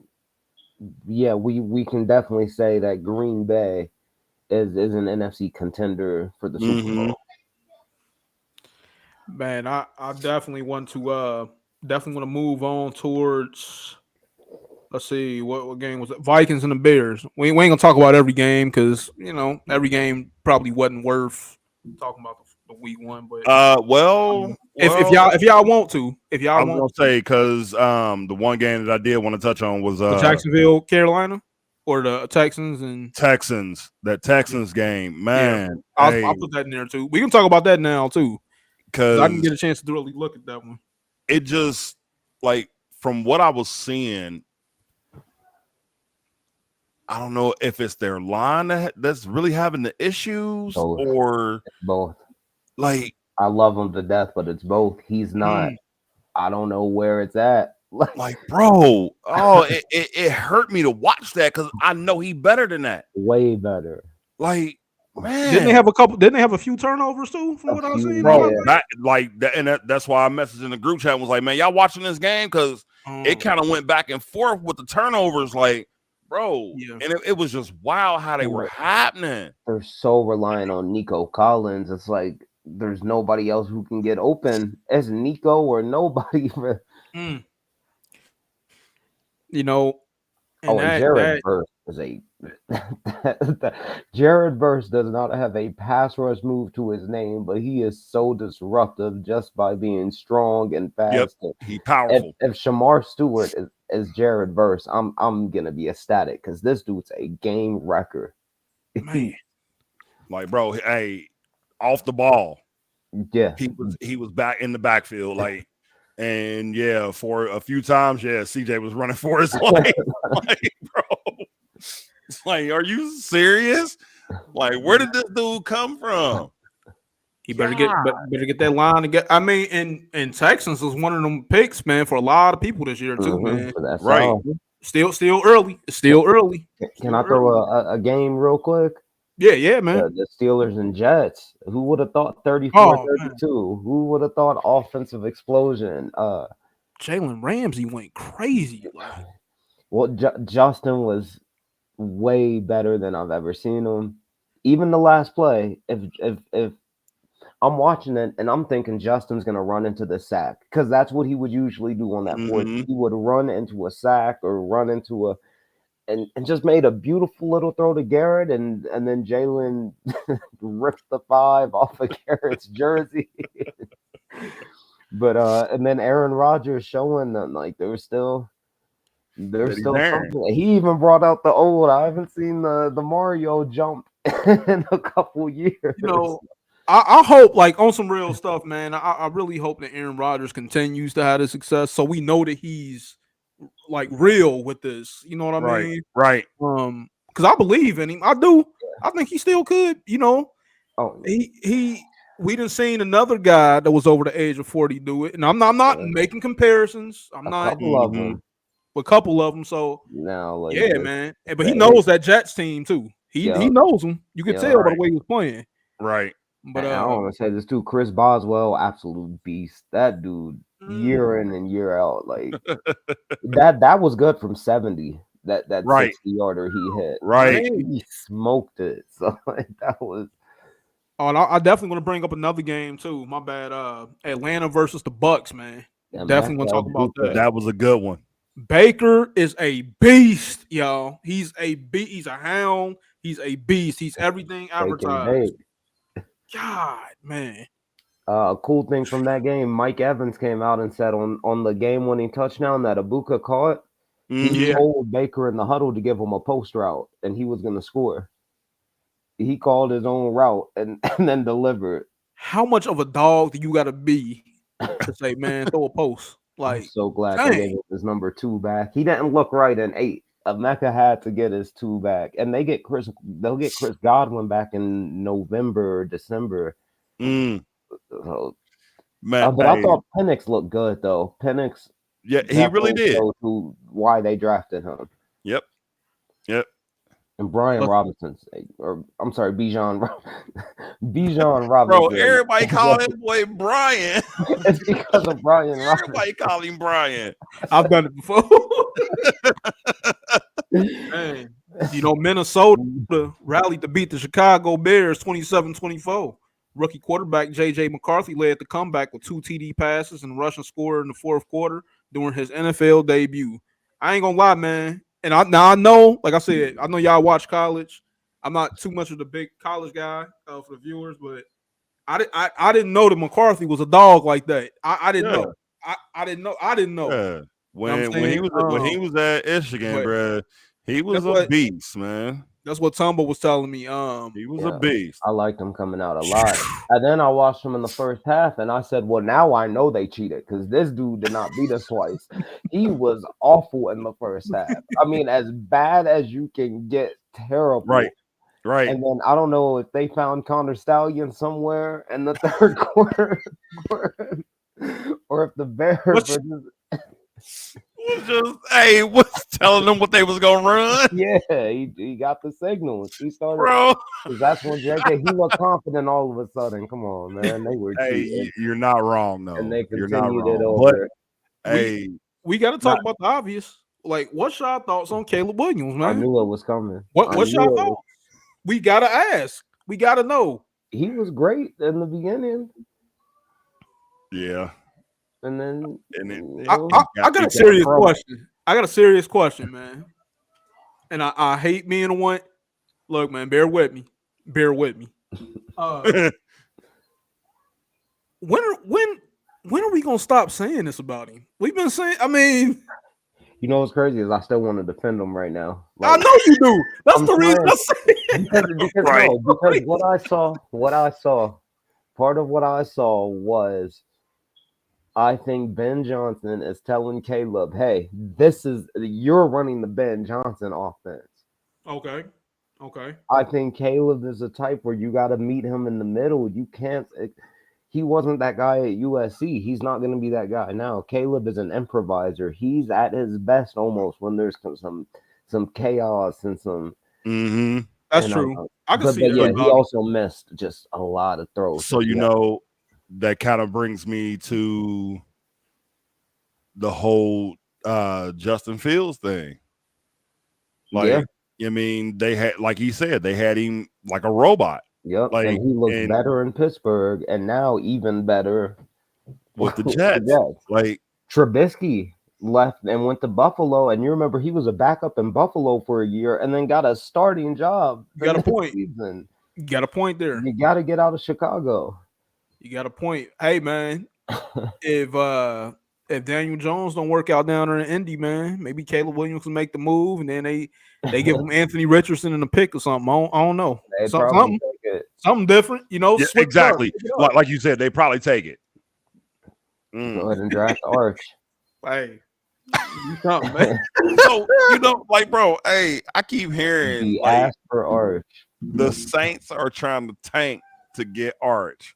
we can definitely say that Green Bay is an NFC contender for the Super Bowl. Man, I definitely want to move on towards. Let's see what game was it? Vikings and the Bears. We ain't gonna talk about every game because every game probably wasn't worth talking about the week one. But if y'all want to, I was gonna say because the one game that I did want to touch on was Jacksonville, Carolina, or the Texans and Texans. That Texans game, man. Yeah, I'll put that in there too. We can talk about that now too because I didn't get a chance to really look at that one. It just like from what I was seeing, I don't know if it's their line that's really having the issues or both. Like, I love him to death, but it's both. He's not. I don't know where it's at. Like, bro, it hurt me to watch that because I know he better than that. Way better. Like, man, didn't they have a few turnovers too? From what I see, that's why I messaged in the group chat and was like, man, y'all watching this game because it kind of went back and forth with the turnovers, like. Bro, and it was just wild how they were happening. They're so reliant on Nico Collins. It's like there's nobody else who can get open. It's Nico or nobody. Jared Verse is Jared Verse does not have a pass rush move to his name, but he is so disruptive just by being strong and fast. Yep, he's powerful. If Shamar Stewart is Jared Verse, I'm gonna be ecstatic because this dude's a game wrecker. Man. Like, bro, hey, off the ball. Yeah. He was back in the backfield, like, and yeah, for a few times, CJ was running for his life. Like, bro. It's like, are you serious? Like, where did this dude come from? He better get that line to get. I mean, and Texans was one of them picks, man, for a lot of people this year too, man. Right. Still early. It's still early. Can I throw a game real quick? Yeah, man. The Steelers and Jets. Who would have thought 34-32? Who would have thought offensive explosion? Jalen Ramsey went crazy. Well, Justin was way better than I've ever seen him. Even the last play, if I'm watching it and I'm thinking Justin's gonna run into the sack because that's what he would usually do on that board. He would run into a sack or run into and just made a beautiful little throw to Garrett and then Jalen ripped the 5 off of Garrett's jersey. But and then Aaron Rodgers showing them like there's still something. He even brought out the old. I haven't seen the Mario jump in a couple years. I hope, like, on some real stuff, man. I really hope that Aaron Rodgers continues to have the success, so we know that he's like real with this. You know what I Right. mean? Right. Because I believe in him. I do. I think he still could. You know, Oh, we done seen another guy that was over the age of 40 do it, and I'm not Yeah. making comparisons. I'm a not couple of Mhm. them a couple of them. So now. Like, yeah, the- man. But he the- knows that Jets team too. He Yeah. knows them. You could Yeah. tell by the Right. way he was playing. Right. But And I want to say this too, Chris Boswell, absolute beast. That dude, year in and year out, like that was good from 70. That Right. 60-yarder he hit, Right. man. he smoked it. So like, that was Oh, and I definitely want to bring up another game too. My bad. Atlanta versus the Bucks, man. yeah, Definitely want to talk Matt about Buka. that. That was a good one. Baker is a beast, y'all. He's a beast. He's a hound. He's a beast. He's everything They can advertised. bake. God, man. A cool thing from that game, Mike Evans came out and said on the game-winning touchdown that Ibuka caught, Mhm. he Yeah. told Baker in the huddle to give him a post route, and he was going to score. He called his own route and then delivered. How much of a dog do you got to be to say, man, throw a post? I'm Like, so glad dang. they gave him his number 2 back. He didn't look right in 8. Mecca had to get his 2 back, and they'll get Chris Godwin back in November or December. Mm. So, Man, but I hey, thought Penix looked good though. Penix, yeah, he really definitely did. shows why they drafted him. Yep. Yep. And Brian Look- Robinson, or I'm sorry, Bijan Robinson. Bro, everybody call him boy Brian. It's because of Brian Robinson. Everybody call him Brian. I've done it before. Man, you know, Minnesota rallied to beat the Chicago Bears 27-24. Rookie quarterback J.J. McCarthy led the comeback with 2 TD passes and a rushing score in the fourth quarter during his NFL debut. I ain't gonna lie, man. And I know, like I said, I know y'all watch college. I'm not too much of the big college guy for the viewers, but I didn't know that McCarthy was a dog like that. I didn't Yeah. know. I didn't know. I didn't know. Yeah. I'm When he saying? was at Michigan, but bro, he was that's a what- beast, man. That's what Tumble was telling me. He was Yeah. a beast. I liked him coming out a lot. And then I watched him in the first half, and I said, well, now I know they cheated because this dude did not beat us twice. He was awful in the first half. I mean, as bad as you can get, terrible. Right. Right. And then I don't know if they found Connor Stallion somewhere in the third quarter, or if the Bears were What's- just, was telling them what they was gonna run, yeah, he got the signals. He started. bro. 'Cause that's when JK he looked confident all of a sudden. Come on, man, they were Hey, cheating, you're not wrong, though. and they You're not continued it wrong. But over. hey, We got to talk Not- about the obvious. Like, what's y'all thoughts on Caleb Williams, I man? knew it was coming. What's I knew y'all it. thoughts? We gotta ask. We gotta know. He was great in the beginning, yeah. and then And it- you I know, got a got serious pro. question. I got a serious question, man. And I hate being the one. Look, man, bear with me. Bear with me. When are we gonna stop saying this about him? We've been saying. I mean, you know what's crazy is I still want to defend him right now. I know you do. That's I'm the reason trying. I say. Because Right. no, because what I saw, part of what I saw was, I think Ben Johnson is telling Caleb, "Hey, you're running the Ben Johnson offense." Okay. Okay. I think Caleb is a type where you got to meet him in the middle. You can't. He wasn't that guy at USC. He's not going to be that guy now. Caleb is an improviser. He's at his best almost when there's some chaos and some. hmm That's and, true. I can But, see but that. yeah, he Bobby. also missed just a lot of throws. So you Yeah. know, that kind of brings me to the whole Justin Fields thing. Like, Yeah. I mean, they had, like he said, they had him like a robot Yep, like, and he looked and- better in Pittsburgh, and now even better with the Jets. Like, Trubisky left and went to Buffalo, and you remember he was a backup in Buffalo for a year, and then got a starting job. You got a the next point. Season. You got a point there. You got to get out of Chicago. You got a point. Hey, man, if Daniel Jones don't work out down there in Indy, man, maybe Caleb Williams can make the move, and then they give him Anthony Richardson in a pick or something. I don't know. They Something, probably take it. something different, you know. yeah, switch it up, exactly. switch it up. Like you said, they probably take it. Go ahead and draft Arch. Hey, You something, man. So like, bro, hey, I keep hearing He like asked for Arch. the Saints are trying to tank to get Arch.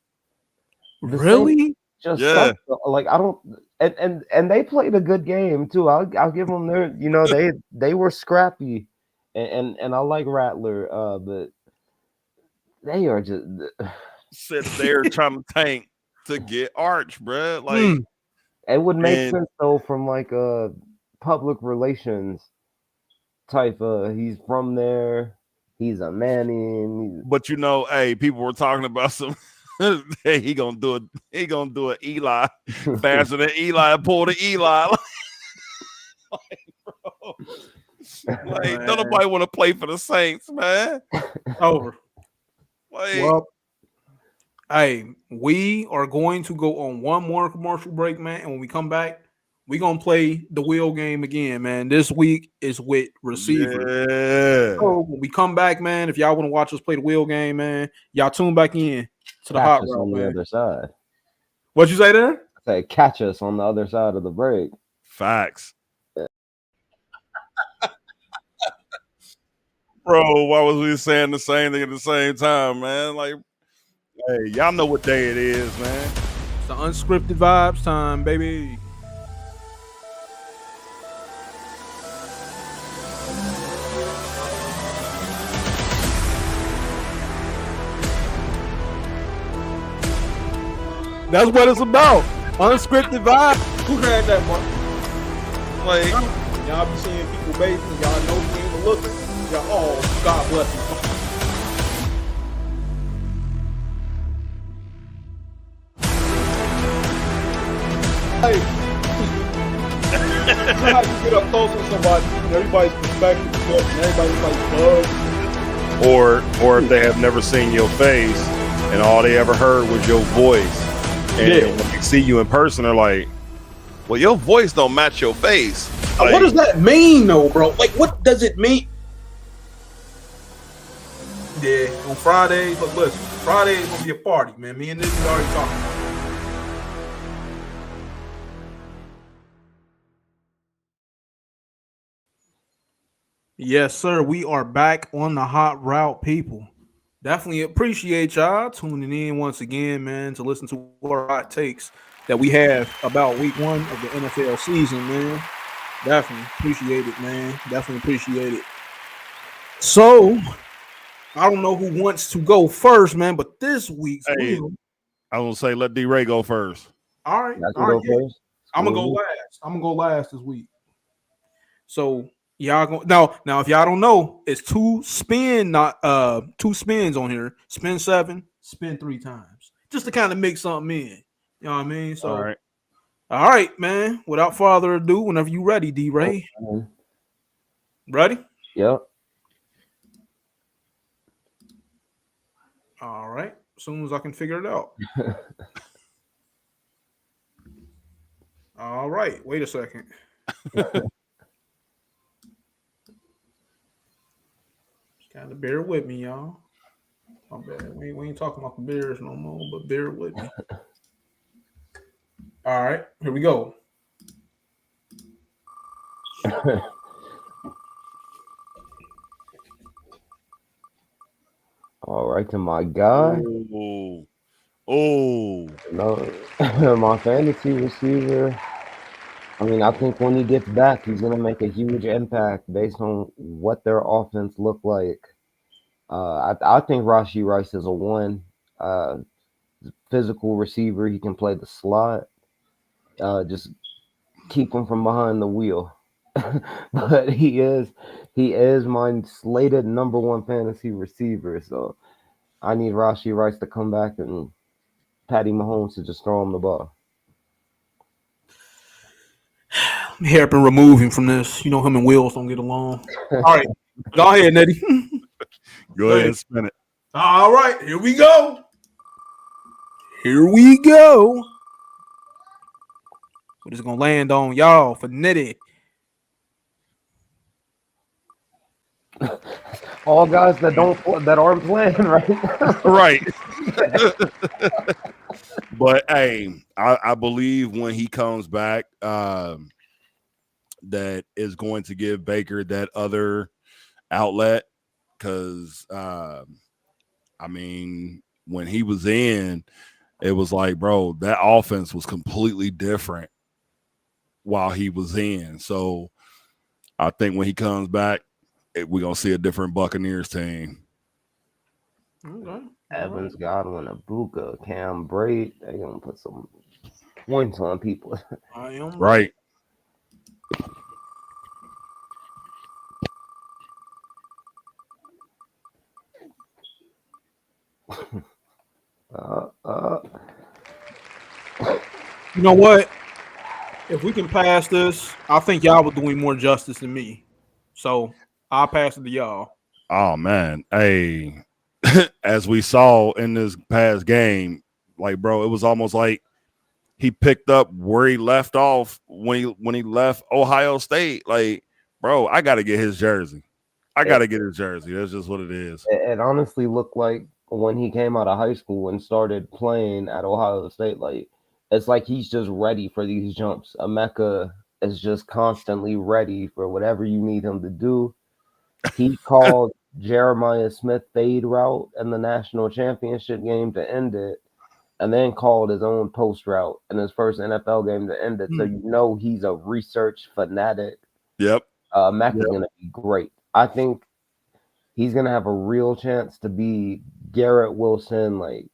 The Really? Just Yeah. suck. Like I don't, and they played a good game too. I'll give them their, they were scrappy, and I like Rattler, but they are just. Sit there trying to tank to get Arch, bruh. Like, It would make and- sense though from like a public relations type. He's from there. He's a Manning. but hey, people were talking about some. Hey, he gonna do it Eli faster than Eli pull the Eli. Bro. Like, don't nobody want to play for the Saints, man. Over. Like, Well, hey, we are going to go on one more commercial break, man. And when we come back, we're going to play the wheel game again, man. This week is with receivers. yeah. So when we come back, man, if y'all want to watch us play the wheel game, man, y'all tune back in to the hot Catch us route, on the man. other side. What'd you say there? I said, catch us on the other side of the break. Facts. Bro, why was we saying the same thing at the same time, man? Like, hey, y'all know what day it is, man. It's the unscripted vibes time, baby. That's what it's about. Unscripted vibe. Who had that, Mark? Like, Y'all be seeing people bathing. Y'all know we ain't looking. Y'all, oh, God bless you. Hey, you know how you get up close with somebody and everybody's perspective is different and everybody's like, or if they have never seen your face and all they ever heard was your voice, and Yeah. when they see you in person, they're like, "Well, your voice don't match your face." Like, what does that mean, though, bro? Like, what does it mean? Yeah, on Fridays, look, listen, Friday's gonna be a party, man. Me and this is already talking. Yes, sir. We are back on the hot route, people. Definitely appreciate y'all tuning in once again, man, to listen to our hot takes that we have about week 1 of the NFL season, man. Definitely appreciate it, man. Definitely appreciate it. So, I don't know who wants to go first, man, but this week's Hey. wheel. I was gonna say, let D-Ray go first. All right. I can All go right, yeah. first. I'm gonna go last. I'm gonna go last this week. So y'all go now. If y'all don't know, it's two spins on here. Spin 7, spin 3 times, just to kind of mix something in. You know what I mean? So all right, man. Without further ado, whenever you ready, D-Ray. Ready? Yep. All right. As soon as I can figure it out. All right. Wait a second. Kind of bear with me, y'all. My bad. We ain't talking about the Bears no more, but bear with me. All right, here we go. All right, to my guy. Oh, No, my fantasy receiver. I mean, I think when he gets back, he's going to make a huge impact based on what their offense look like. I think Rashee Rice is a 1. Physical receiver. He can play the slot. Just keep him from behind the wheel. But he is my slated number 1 fantasy receiver. So I need Rashee Rice to come back and Patty Mahomes to just throw him the ball. Help and remove him from this. You know him and Wills don't get along. All right, go ahead, Nettie. go ahead and spin it. All right, here we go. Here we go. What is gonna land on y'all for Nettie? All guys that aren't playing, right? Right. But hey, I believe when he comes back, that is going to give Baker that other outlet. Because, I mean, when he was in, it was like, bro, that offense was completely different while he was in. So I think when he comes back, we're going to see a different Buccaneers team. Okay. Evans, Godwin, Abuka, Cam Braid. They're gonna put some points on people. I am Right. You know what? If we can pass this, I think y'all were doing more justice than me. So I'll pass it to y'all. Oh, man. Hey, as we saw in this past game, like, bro, it was almost like he picked up where he left off when he left Ohio State. Like, bro, I got to get his jersey. That's just what it is. It honestly looked like when he came out of high school and started playing at Ohio State, like it's like he's just ready for these jumps. Emeka is just constantly ready for whatever you need him to do. He called Jeremiah Smith fade route in the national championship game to end it, and then called his own post route in his first NFL game to end it. So you know he's a research fanatic. Yep. Emeka's gonna be great. I think he's gonna have a real chance to be Garrett Wilson, like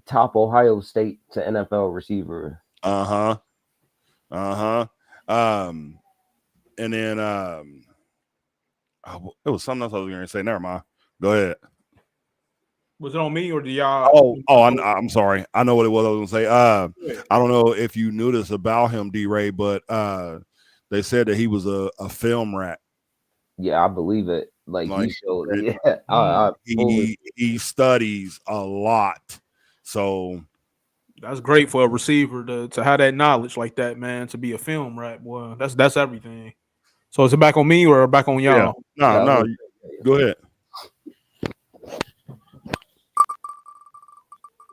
top Ohio State to NFL receiver. And then it was something else I was going to say. Never mind. Go ahead. Was it on me or do y'all? I'm sorry. I know what it was I was going to say. I don't know if you knew this about him, D-Ray, but they said that he was a film rat. Yeah, I believe it. Like he showed. He studies a lot. So that's great for a receiver to have that knowledge like that, man. To be a film rat, boy, that's everything. So is it back on me or back on y'all? Yeah. No. Go ahead.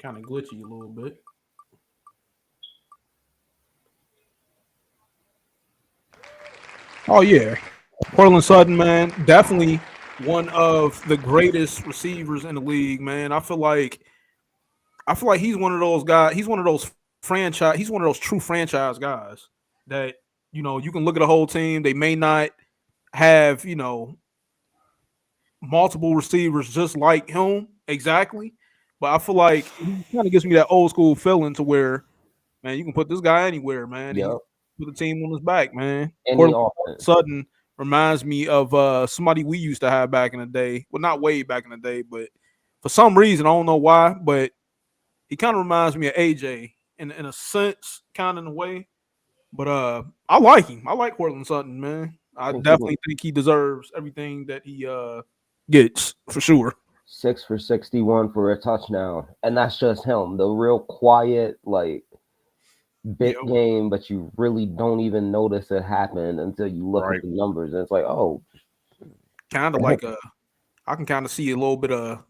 Kind of glitchy a little bit. Oh yeah, Portland Sutton, man, definitely one of the greatest receivers in the league, man. I feel like he's one of those guys. He's one of those franchise. He's one of those true franchise guys that you can look at the whole team. They may not have multiple receivers just like him exactly, but I feel like he kind of gives me that old school feeling to where, man, you can put this guy anywhere, man. Yep. He put the team on his back, man. Sutton reminds me of somebody we used to have back in the day. Well, not way back in the day, but for some reason, I don't know why, but he kind of reminds me of AJ in a sense, kind of in a way. But I like him. I like Portland Sutton, man. I definitely think he deserves everything that he gets for sure. 6 for 61 for a touchdown, and that's just him. The real quiet, like big game, but you really don't even notice it happened until you look at the numbers, and it's like, oh, kind of like I can kind of see a little bit of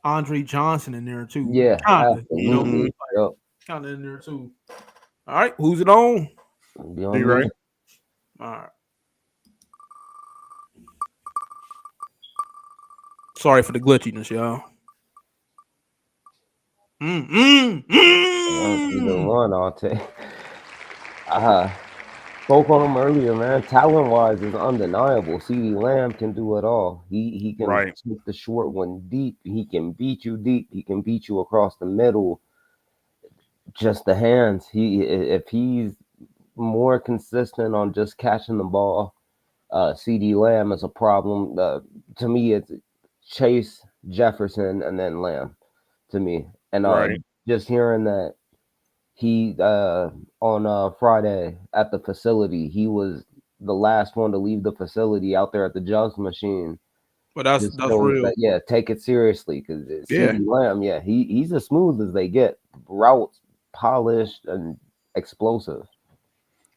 Andre Johnson in there too. Yeah, kind of in there too. All right, who's it on? D-Ray. All right. Sorry for the glitchiness, y'all. Either one, I'll take. Spoke on him earlier, man. Talent wise is undeniable. CeeDee Lamb can do it all. He can take the short one deep. He can beat you deep. He can beat you across the middle. Just the hands. If he's more consistent on just catching the ball, CeeDee Lamb is a problem. To me, it's Chase, Jefferson, and then Lamb. To me, and just hearing that he on Friday at the facility, he was the last one to leave the facility out there at the jugs machine. But that's real. Take it seriously because CeeDee Lamb, he's as smooth as they get. Routes polished and explosive.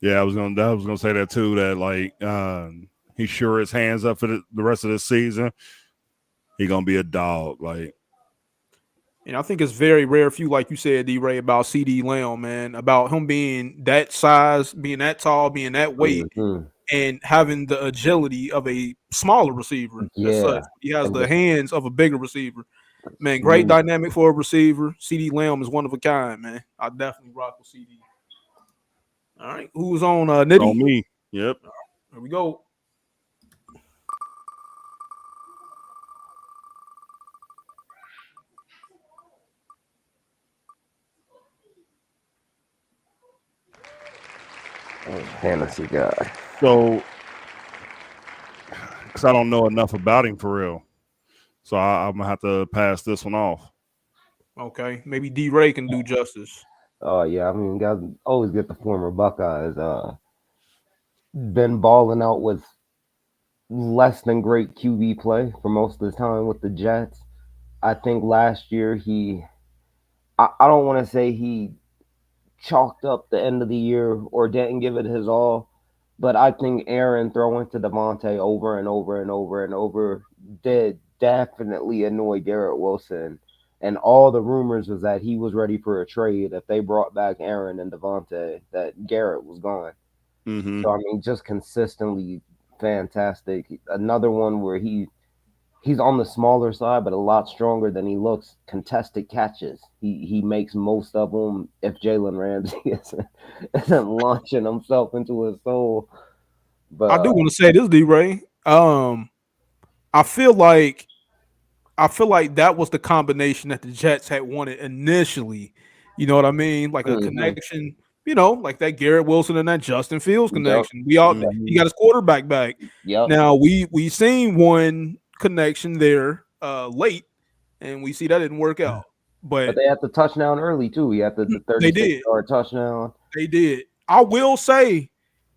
Yeah, I was gonna say that too. That like he sure his hands up for the rest of the season. He gonna be a dog. Like And I think it's very rare for you, like you said, D-Ray, about CD Lamb, man, about him being that size, being that tall, being that weight, Mhm. and having the agility of a smaller receiver as Yeah, such. He has and the the hands of a bigger receiver. Man, great smooth. dynamic for a receiver. CD Lamb is one of a kind, man. I definitely rock with CD. All right. Who's on On Nitty? me. Yep. Here we go. Fantasy guy. So, because I don't know enough about him for real, so I'm gonna have to pass this one off. Okay. Maybe D-Ray can do justice. Oh yeah, I mean, guys always get the former Buckeyes. Been balling out with less than great QB play for most of the time with the Jets. I think last year I don't want to say he chalked up the end of the year or didn't give it his all, but I think Aaron throwing to Devontae over and over and over and over did definitely annoy Garrett Wilson. And all the rumors was that he was ready for a trade if they brought back Aaron and Devontae, that Garrett was gone. Mm-hmm. So I mean, just consistently fantastic. Another one where he's on the smaller side, but a lot stronger than he looks. Contested catches, he makes most of them. If Jalen Ramsey isn't launching himself into his soul, but I do want to say this, D-Ray. I feel like that was the combination that the Jets had wanted initially. You know what I mean? Like a mhm, connection, like that Garrett Wilson and that Justin Fields yep, connection. We all he mhm, got his quarterback back. yep. Now we seen one connection there late, and we see that didn't work out. But But they had the touchdown early too. He had the they 36 did. yard touchdown. They did. I will say,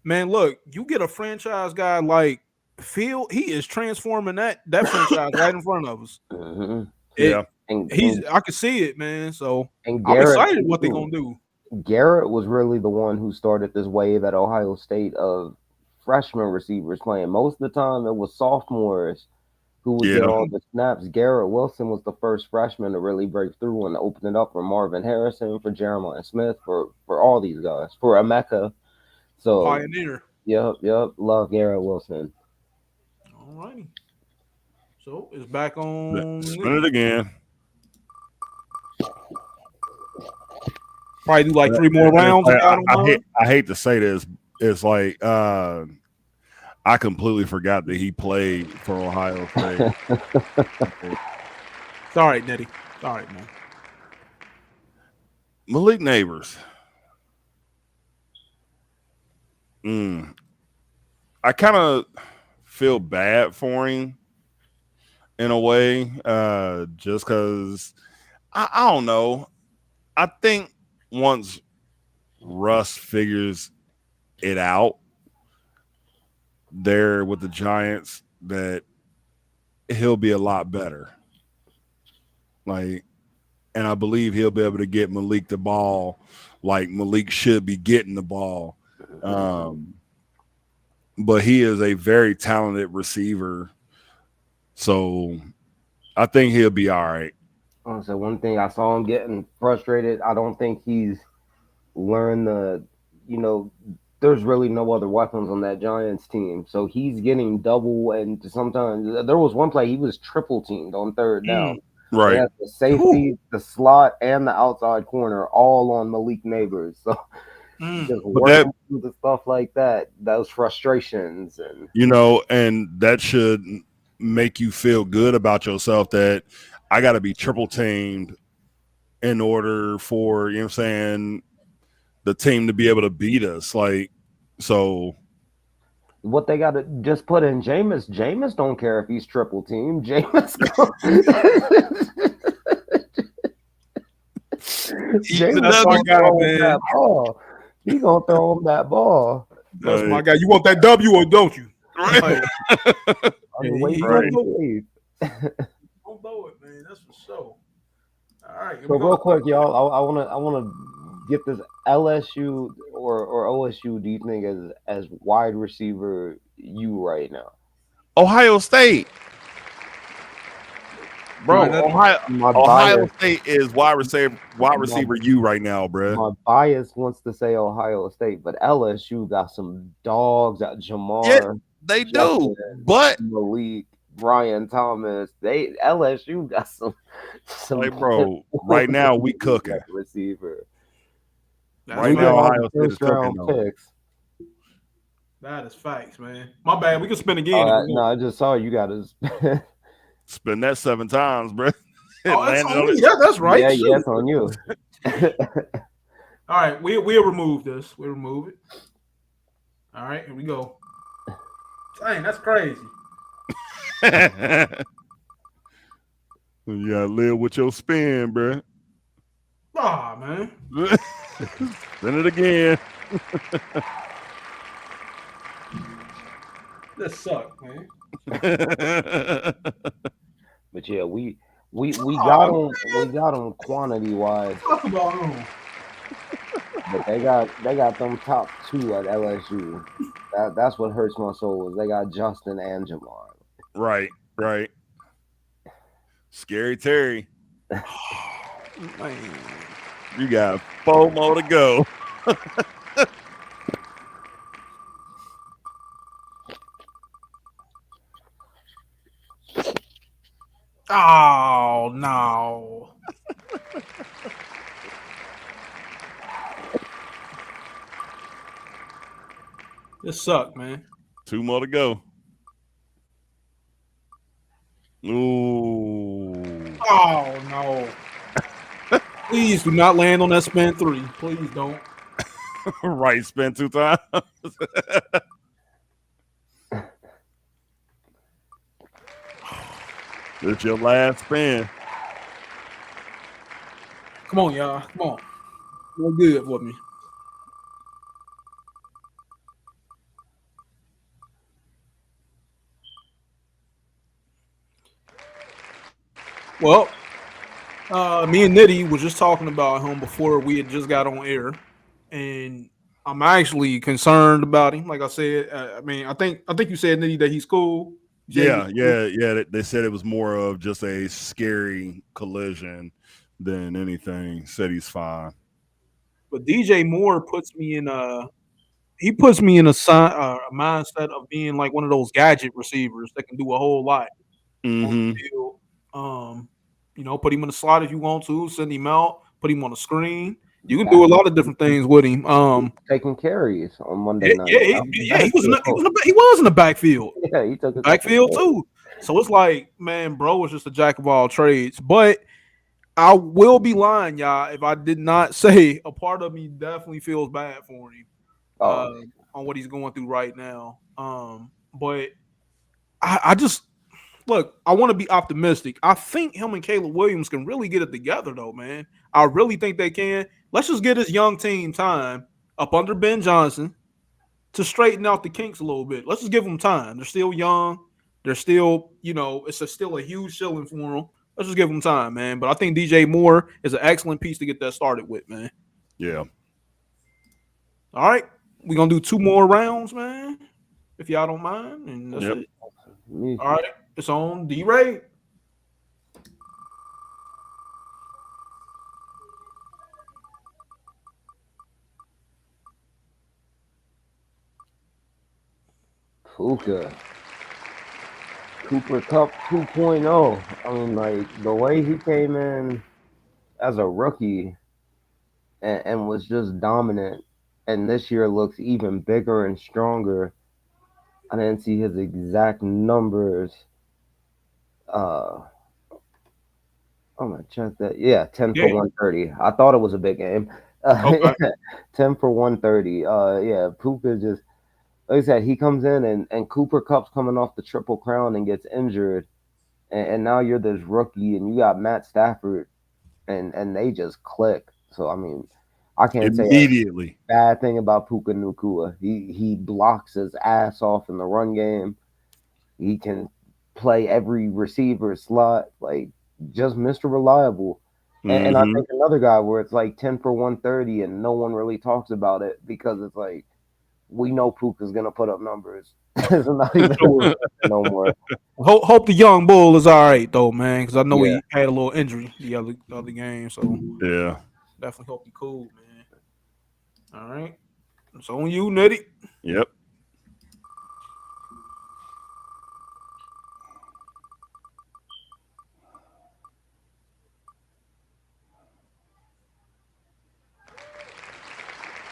man, look, you get a franchise guy like Field, he is transforming that franchise right in front of us. hmm Yeah. It And, he's and I can see it, man. So and I'm Garrett excited what they're too. gonna do. Garrett was really the one who started this wave at Ohio State of freshman receivers playing. Most of the time, it was sophomores who would get Yeah. all the snaps. Garrett Wilson was the first freshman to really break through and open it up for Marvin Harrison, for Jeremiah Smith, for all these guys, for Emeka. So, Pioneer. yep, love Garrett Wilson. All righty. So it's back on Spin it again. probably do like 3 more rounds if I don't mind. I hate to say this. It's like I completely forgot that he played for Ohio State. It's all right, Nettie. It's all right, man. Malik Neighbors. I kind of feel bad for him in a way, just because I don't know. I think once Russ figures it out there with the Giants, that he'll be a lot better. Like, and I believe he'll be able to get Malik the ball like Malik should be getting the ball. But he is a very talented receiver. So I think he'll be all right. So one thing I saw him getting frustrated. I don't think he's learned there's really no other weapons on that Giants team. So he's getting double, and sometimes there was one play he was triple teamed on third down. They Right. had the safety, the slot, and the outside corner all on Malik Neighbors. So just working through the stuff like that, those frustrations, and and that should make you feel good about yourself that I got to be triple teamed in order for, you know what I'm saying, the team to be able to beat us. Like, so what they got to just put in Jameis. Jameis don't care if he's triple teamed. Jameis That's my guy, man. He gonna throw him that ball. That's my guy. You want that W or don't you? Right. Wait, Don't throw it, man. That's for sure. All right. So real quick, y'all, I wanna get this LSU or OSU. Do you think as wide receiver you right now? Ohio State. Bro, Right, Ohio State is wide receiver you right now, bro. My bias wants to say Ohio State, but LSU got some dogs at Yeah, Jamar, they Jefferson, do. But Malik, Brian Thomas. LSU got some like, bro, right now we cooking. receiver. that's Right We get now, all facts. the Ohio State is first cooking round though. picks. That is facts, man. My bad. We can spin again. If we No, want. I just saw you got to. Spin that 7 times, bro. Oh, it's Landed on on me. it. Yeah, that's right. Yeah, Shoot. it's on you. All right, we'll remove this. We'll remove it. All right, here we go. Dang, that's crazy. You gotta live with your spin, bro. Ah, man. Spin it again. This sucked, man. But yeah, we got them quantity wise, Talk about him. but they got them top two at LSU. That's what hurts my soul is they got Justin and Jamar. Right. Scary Terry. Man. You got 4 more to go. Oh no. This sucked, man. 2 more to go. Ooh. Oh no. Please do not land on that span 3. Please don't. Right, spin 2 times. It's your last spin. Come on, y'all. Come on. You're good for me. Well, me and Nitty was just talking about him before we had just got on air, and I'm actually concerned about him. Like I said, I think you said Nitty that he's cool. Yeah. They said it was more of just a scary collision than anything. Said he's fine. But DJ Moore puts me in a mindset of being like one of those gadget receivers that can do a whole lot on Mm-hmm. the field. Put him in the slot if you want to, send him out, put him on the screen. You can do a lot of different things with him. Taking carries on Monday night. He was in the backfield. Yeah, he took a Backfield too. So it's like, man, bro was just a jack of all trades. But I will be lying, y'all, if I did not say a part of me definitely feels bad for him on what he's going through right now. But I just look, I want to be optimistic. I think him and Caleb Williams can really get it together, though, man. I really think they can. Let's just get this young team time up under Ben Johnson to straighten out the kinks a little bit. Let's just give them time. They're still young. They're still, still a huge ceiling for them. Let's just give them time, man. But I think DJ Moore is an excellent piece to get that started with, man. Yeah. All right. We're going to do 2 more rounds, man, if y'all don't mind. And that's it. All right. It's on D-Ray. Puka. Cooper Cup 2.0. I mean, like the way he came in as a rookie and was just dominant, and this year looks even bigger and stronger. I didn't see his exact numbers. I'm gonna check that. Yeah, 10 for 130. I thought it was a big game. Okay. 10 for 130. Yeah, Puka just like I said, he comes in and Cooper Cup's coming off the Triple Crown and gets injured, and now you're this rookie and you got Matt Stafford, and they just click. So I mean, I can't say Immediately. a bad thing about Puka Nacua. He blocks his ass off in the run game. He can play every receiver slot, like just Mr. Reliable. And I think another guy where it's like 10 for 130 and no one really talks about it because it's like, we know Puka's gonna put up numbers. It's not even no more. Hope the young bull is all right though, man, because I know Yeah. he had a little injury the other game, so Yeah. definitely hope he cool, man. All right, it's on you, Nitty. Yep.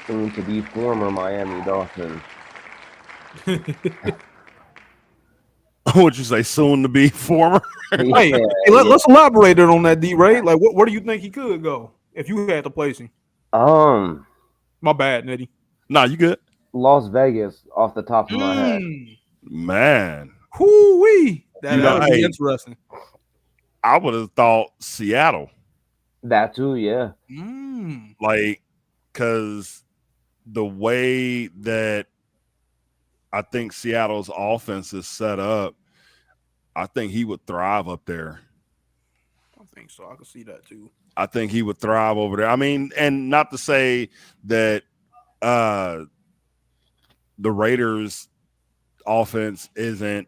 Soon to be former Miami Dolphins. What'd you say? Soon to be former. Hey, let's elaborate on that, D-Ray. Like, where do you think he could go if you had to place him? My bad, Nitty. Nah, you good. Las Vegas off the top of my head. Man. Whoo-wee. That would be hey, interesting. I would have thought Seattle. That too, yeah. Like, because the way that I think Seattle's offense is set up, I think he would thrive up there. I think so. I can see that too. I think he would thrive over there. I mean, and not to say that the Raiders offense isn't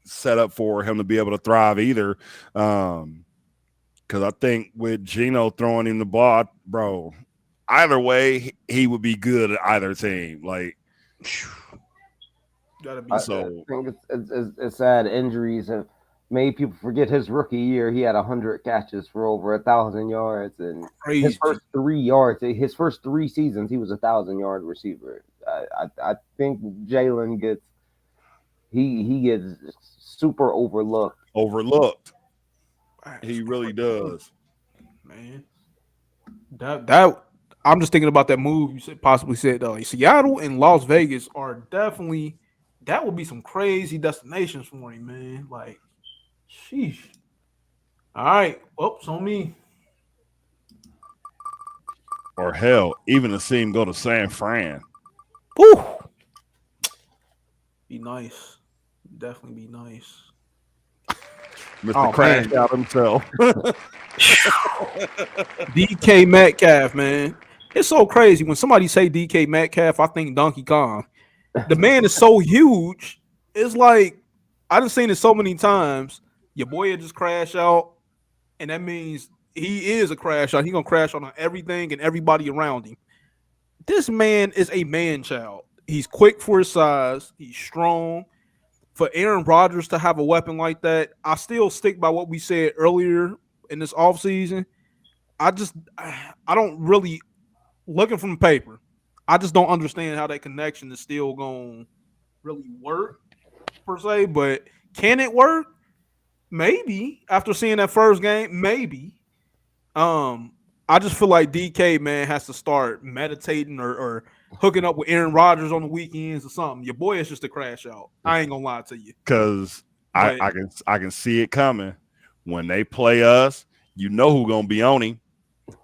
set up for him to be able to thrive either. Because I think with Geno throwing him the ball, bro, either way, he would be good at either team. Like, gotta be so. I think it's sad. Injuries have made people forget his rookie year. He had 100 catches for over 1,000 yards, and crazy. his first 3 seasons, he was 1,000-yard receiver. I think Jalen gets he gets super overlooked. He really does, man. That I'm just thinking about that move you possibly said though. Like Seattle and Las Vegas are definitely, that would be some crazy destinations for him, man. Like, sheesh. All right, well, it's on me. or hell, even to see him go to San Fran. Woo. Be nice. Definitely be nice. Mr. Crash out himself. DK Metcalf, man. It's so crazy. When somebody say DK Metcalf, I think Donkey Kong. The man is so huge. It's like, I done seen it so many times. Your boy will just crash out, and that means he is a crash out. He's going to crash out on everything and everybody around him. This man is a man-child. He's quick for his size. He's strong. For Aaron Rodgers to have a weapon like that, I still stick by what we said earlier in this offseason. I don't really, looking from the paper, I just don't understand how that connection is still going to really work, per se. But can it work? Maybe. After seeing that first game, maybe. I just feel like DK, man, has to start meditating or hooking up with Aaron Rodgers on the weekends or something. Your boy is just a crash out. I ain't gonna lie to you. Because I can see it coming. When they play us, you know who's gonna be on him.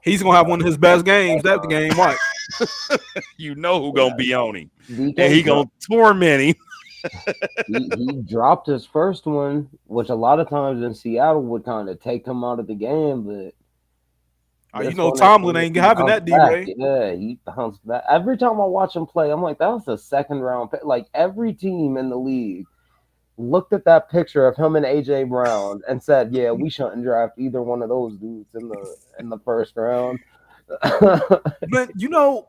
He's gonna have one of his best games. That's the game, right? You know who's gonna be on him. DK And he gonna torment him. he dropped his first one, which a lot of times in Seattle would kind of take him out of the game, but you know Tomlin ain't having that, D-Ray. Yeah, he bounced back. Every time I watch him play, I'm like, that was a second round pick. Like, every team in the league looked at that picture of him and AJ Brown and said, yeah, we shouldn't draft either one of those dudes in the first round. But you know,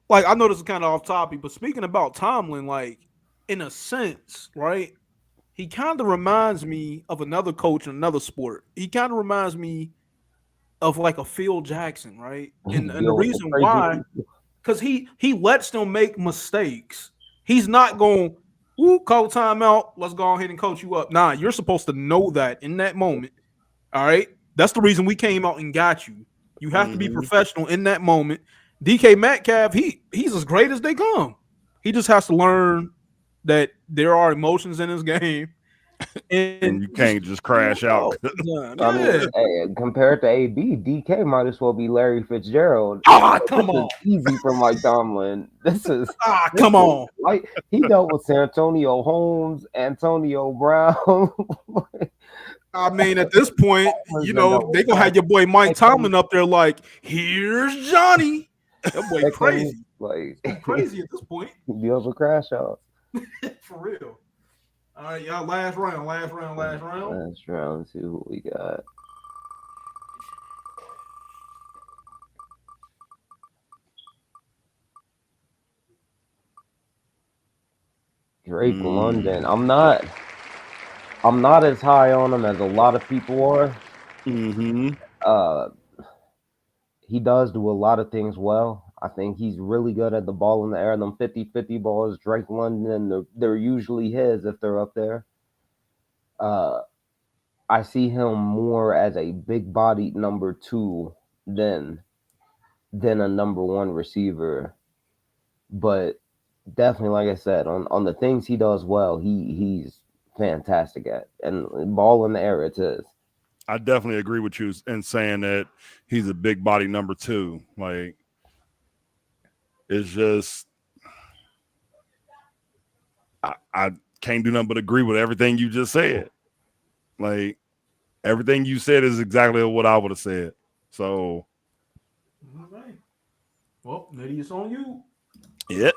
like, I know this is kind of off topic, but speaking about Tomlin, like, in a sense, right? He kind of reminds me of another coach in another sport. He kind of reminds me of like a Phil Jackson, right? And the reason why, because he lets them make mistakes. He's not going, call timeout, let's go ahead and coach you up. Nah, you're supposed to know that in that moment. All right? That's the reason we came out and got you. You have to be professional in that moment. DK Metcalf, he's as great as they come. He just has to learn that there are emotions in his game. And you can't just crash out. I mean, hey, compared to AB, DK might as well be Larry Fitzgerald. Come on. Easy for Mike Tomlin. Come on. Like, he dealt with Santonio Holmes, Antonio Brown. I mean, at this point, you know, they gonna have your boy Mike Tomlin up there like, here's Johnny. That boy crazy. Like Crazy at this point. deals with crash out. For real. All right, y'all. Last round. Last round. See who we got. Drake London. I'm not as high on him as a lot of people are. He does do a lot of things well. I think he's really good at the ball in the air. Them 50-50 balls, Drake London, they're usually his if they're up there. I see him more as a big bodied number 2 than a number 1 receiver. But definitely, like I said, on the things he does well, he's fantastic at. And ball in the air, it's his. I definitely agree with you in saying that he's a big body number 2. Like, it's just I can't do nothing but agree with everything you just said. Like, everything you said is exactly what I would have said. So, all right. Well, Nitty, it's on you. Yep.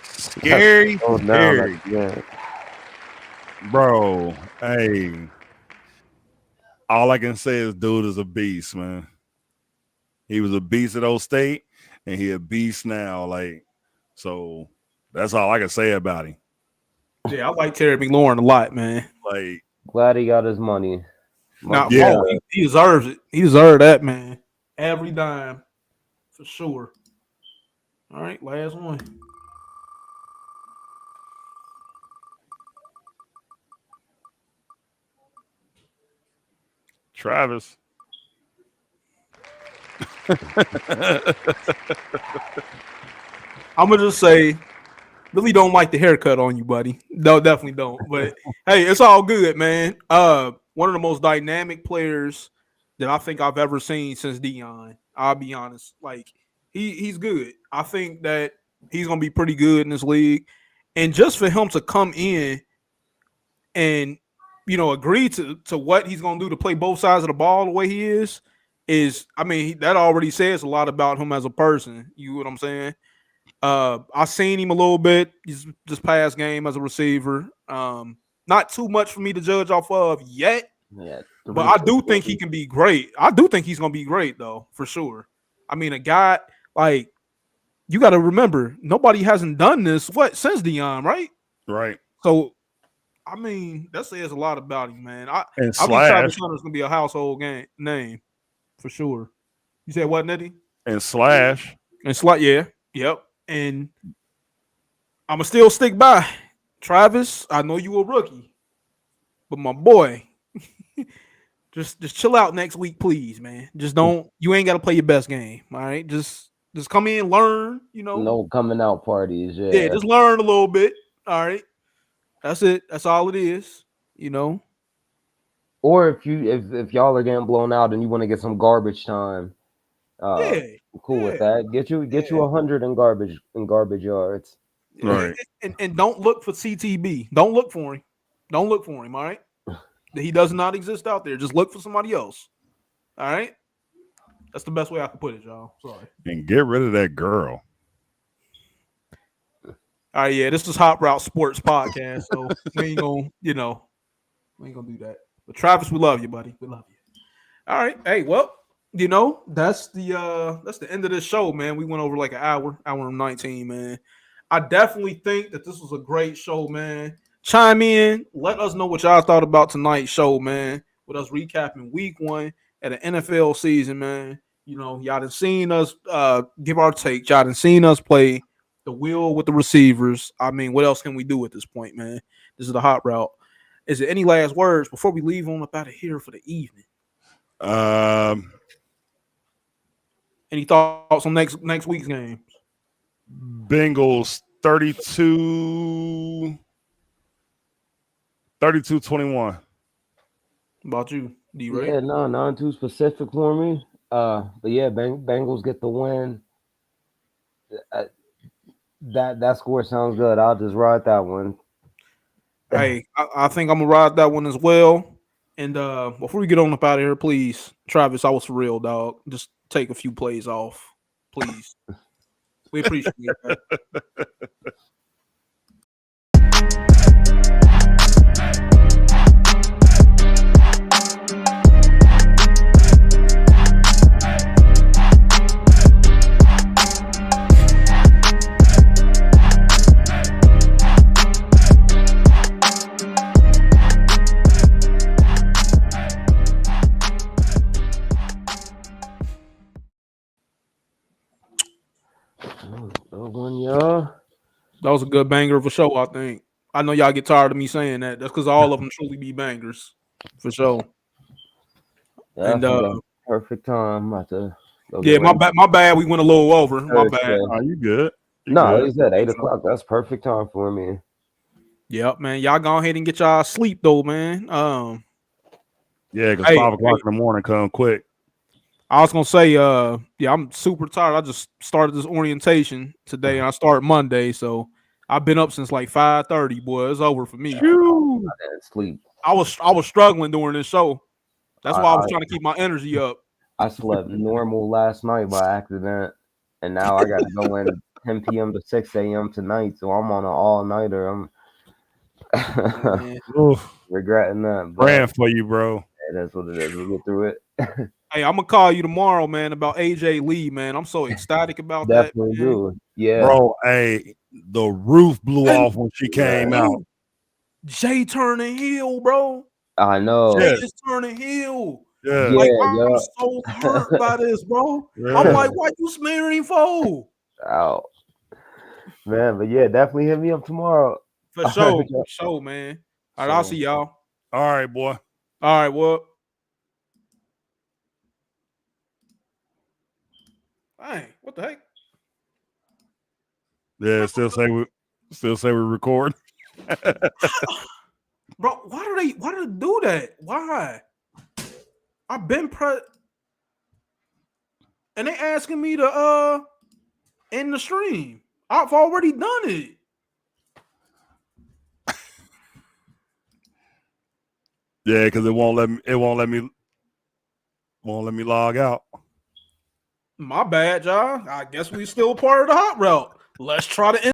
Scary, Oh, scary. Yeah. Bro, hey. All I can say is dude is a beast, man. He was a beast at Old State, and he a beast now. Like, so that's all I can say about him. Yeah, I like Terry McLaurin a lot, man. Like, Glad he got his money. Now, Yeah. he deserves it. He deserved that, man. Every dime, for sure. All right, last one. Travis. I'm gonna just say, really don't like the haircut on you, buddy. No, definitely don't. But hey, it's all good, man. One of the most dynamic players that I think I've ever seen since Dion. I'll be honest. Like he's good. I think that he's gonna be pretty good in this league. And just for him to come in and agree to what he's gonna do to play both sides of the ball the way he is I mean, that already says a lot about him as a person. You know what I'm saying? I seen him a little bit this past game as a receiver. Not too much for me to judge off of yet, Yeah, but I do think he can be great. I do think he's gonna be great though, for sure. I mean, a guy like you got to remember, nobody hasn't done this since Dion, right? Right. So, I mean, that says a lot about him, man. I And think Slash. Travis Hunter's gonna be a household name for sure. You said what, Nettie? And Slash. And yeah, yep. And I'ma still stick by Travis. I know you a rookie, but my boy, just chill out next week, please, man. Just don't. You ain't got to play your best game, all right? Just come in, learn. No coming out parties. Yeah, just learn a little bit. All right, that's it. That's all it is. Or if y'all are getting blown out and you want to get some garbage time, Yeah, cool with that. Get you 100 in garbage yards. Right. And don't look for CTB. Don't look for him. Don't look for him. All right. He does not exist out there. Just look for somebody else. All right. That's the best way I can put it, y'all. Sorry. And get rid of that girl. All right. Yeah, this is Hot Route Sports Podcast, so we ain't gonna, we ain't gonna do that. But Travis, we love you, buddy. We love you. All right. Hey, well, that's the end of this show, man. We went over like an hour and 19, man. I definitely think that this was a great show, man. Chime in, let us know what y'all thought about tonight's show, man. With us recapping week 1 at an NFL season, man. Y'all done seen us give our take. Y'all done seen us play the wheel with the receivers. I mean, what else can we do at this point, man? This is the Hot Route. Is there any last words before we leave on up out of here for the evening? Any thoughts on next week's game? Bengals 32-21. About you, D-Ray? Yeah, no, not too specific for me. But yeah, Bengals get the win. That score sounds good. I'll just ride that one. Hey, I think I'm gonna ride that one as well. And before we get on up out of here, please, Travis, I was for real, dog. Just take a few plays off, please. We appreciate that. Yeah. That was a good banger of a show, I think. I know y'all get tired of me saying that. That's because all of them truly be bangers, for sure. And Perfect time. I'm about to yeah, my bad. We went a little over. My bad. Oh, you good? No, it's at 8 o'clock. That's perfect time for me. Yep, man. Y'all go ahead and get y'all sleep though, man. Yeah, because 5 o'clock in the morning come quick. I was gonna say, yeah, I'm super tired. I just started this orientation today, and I start Monday, so I've been up since like 5:30. Boy, it's over for me. I didn't sleep. I was struggling during this show. That's why I was trying to keep my energy up. I slept normal last night by accident, and now I got to go in 10 p.m. to 6 a.m. tonight, so I'm on an all-nighter. I'm regretting that. Praying for you, bro. Yeah, that's what it is. We'll get through it. Hey, I'm gonna call you tomorrow, man, about AJ Lee, man. I'm so ecstatic about Definitely that. Man. do. Yeah, bro. Hey, the roof blew off when she came out. Jay turning heel, bro. I know. Jay is turning heel. Yeah, like I'm so hurt by this, bro. Yeah. I'm like, why you smearing fool? Out, man. But yeah, definitely hit me up tomorrow. For sure, for sure, man. All right, I'll see y'all. All right, boy. All right, well. Hey, what the heck? Yeah, still say we record. Bro, why do they do that? Why? I've been and they asking me to end the stream. I've already done it. Yeah, because it won't let me log out. My bad, y'all. I guess we still part of the hot route. Let's try to end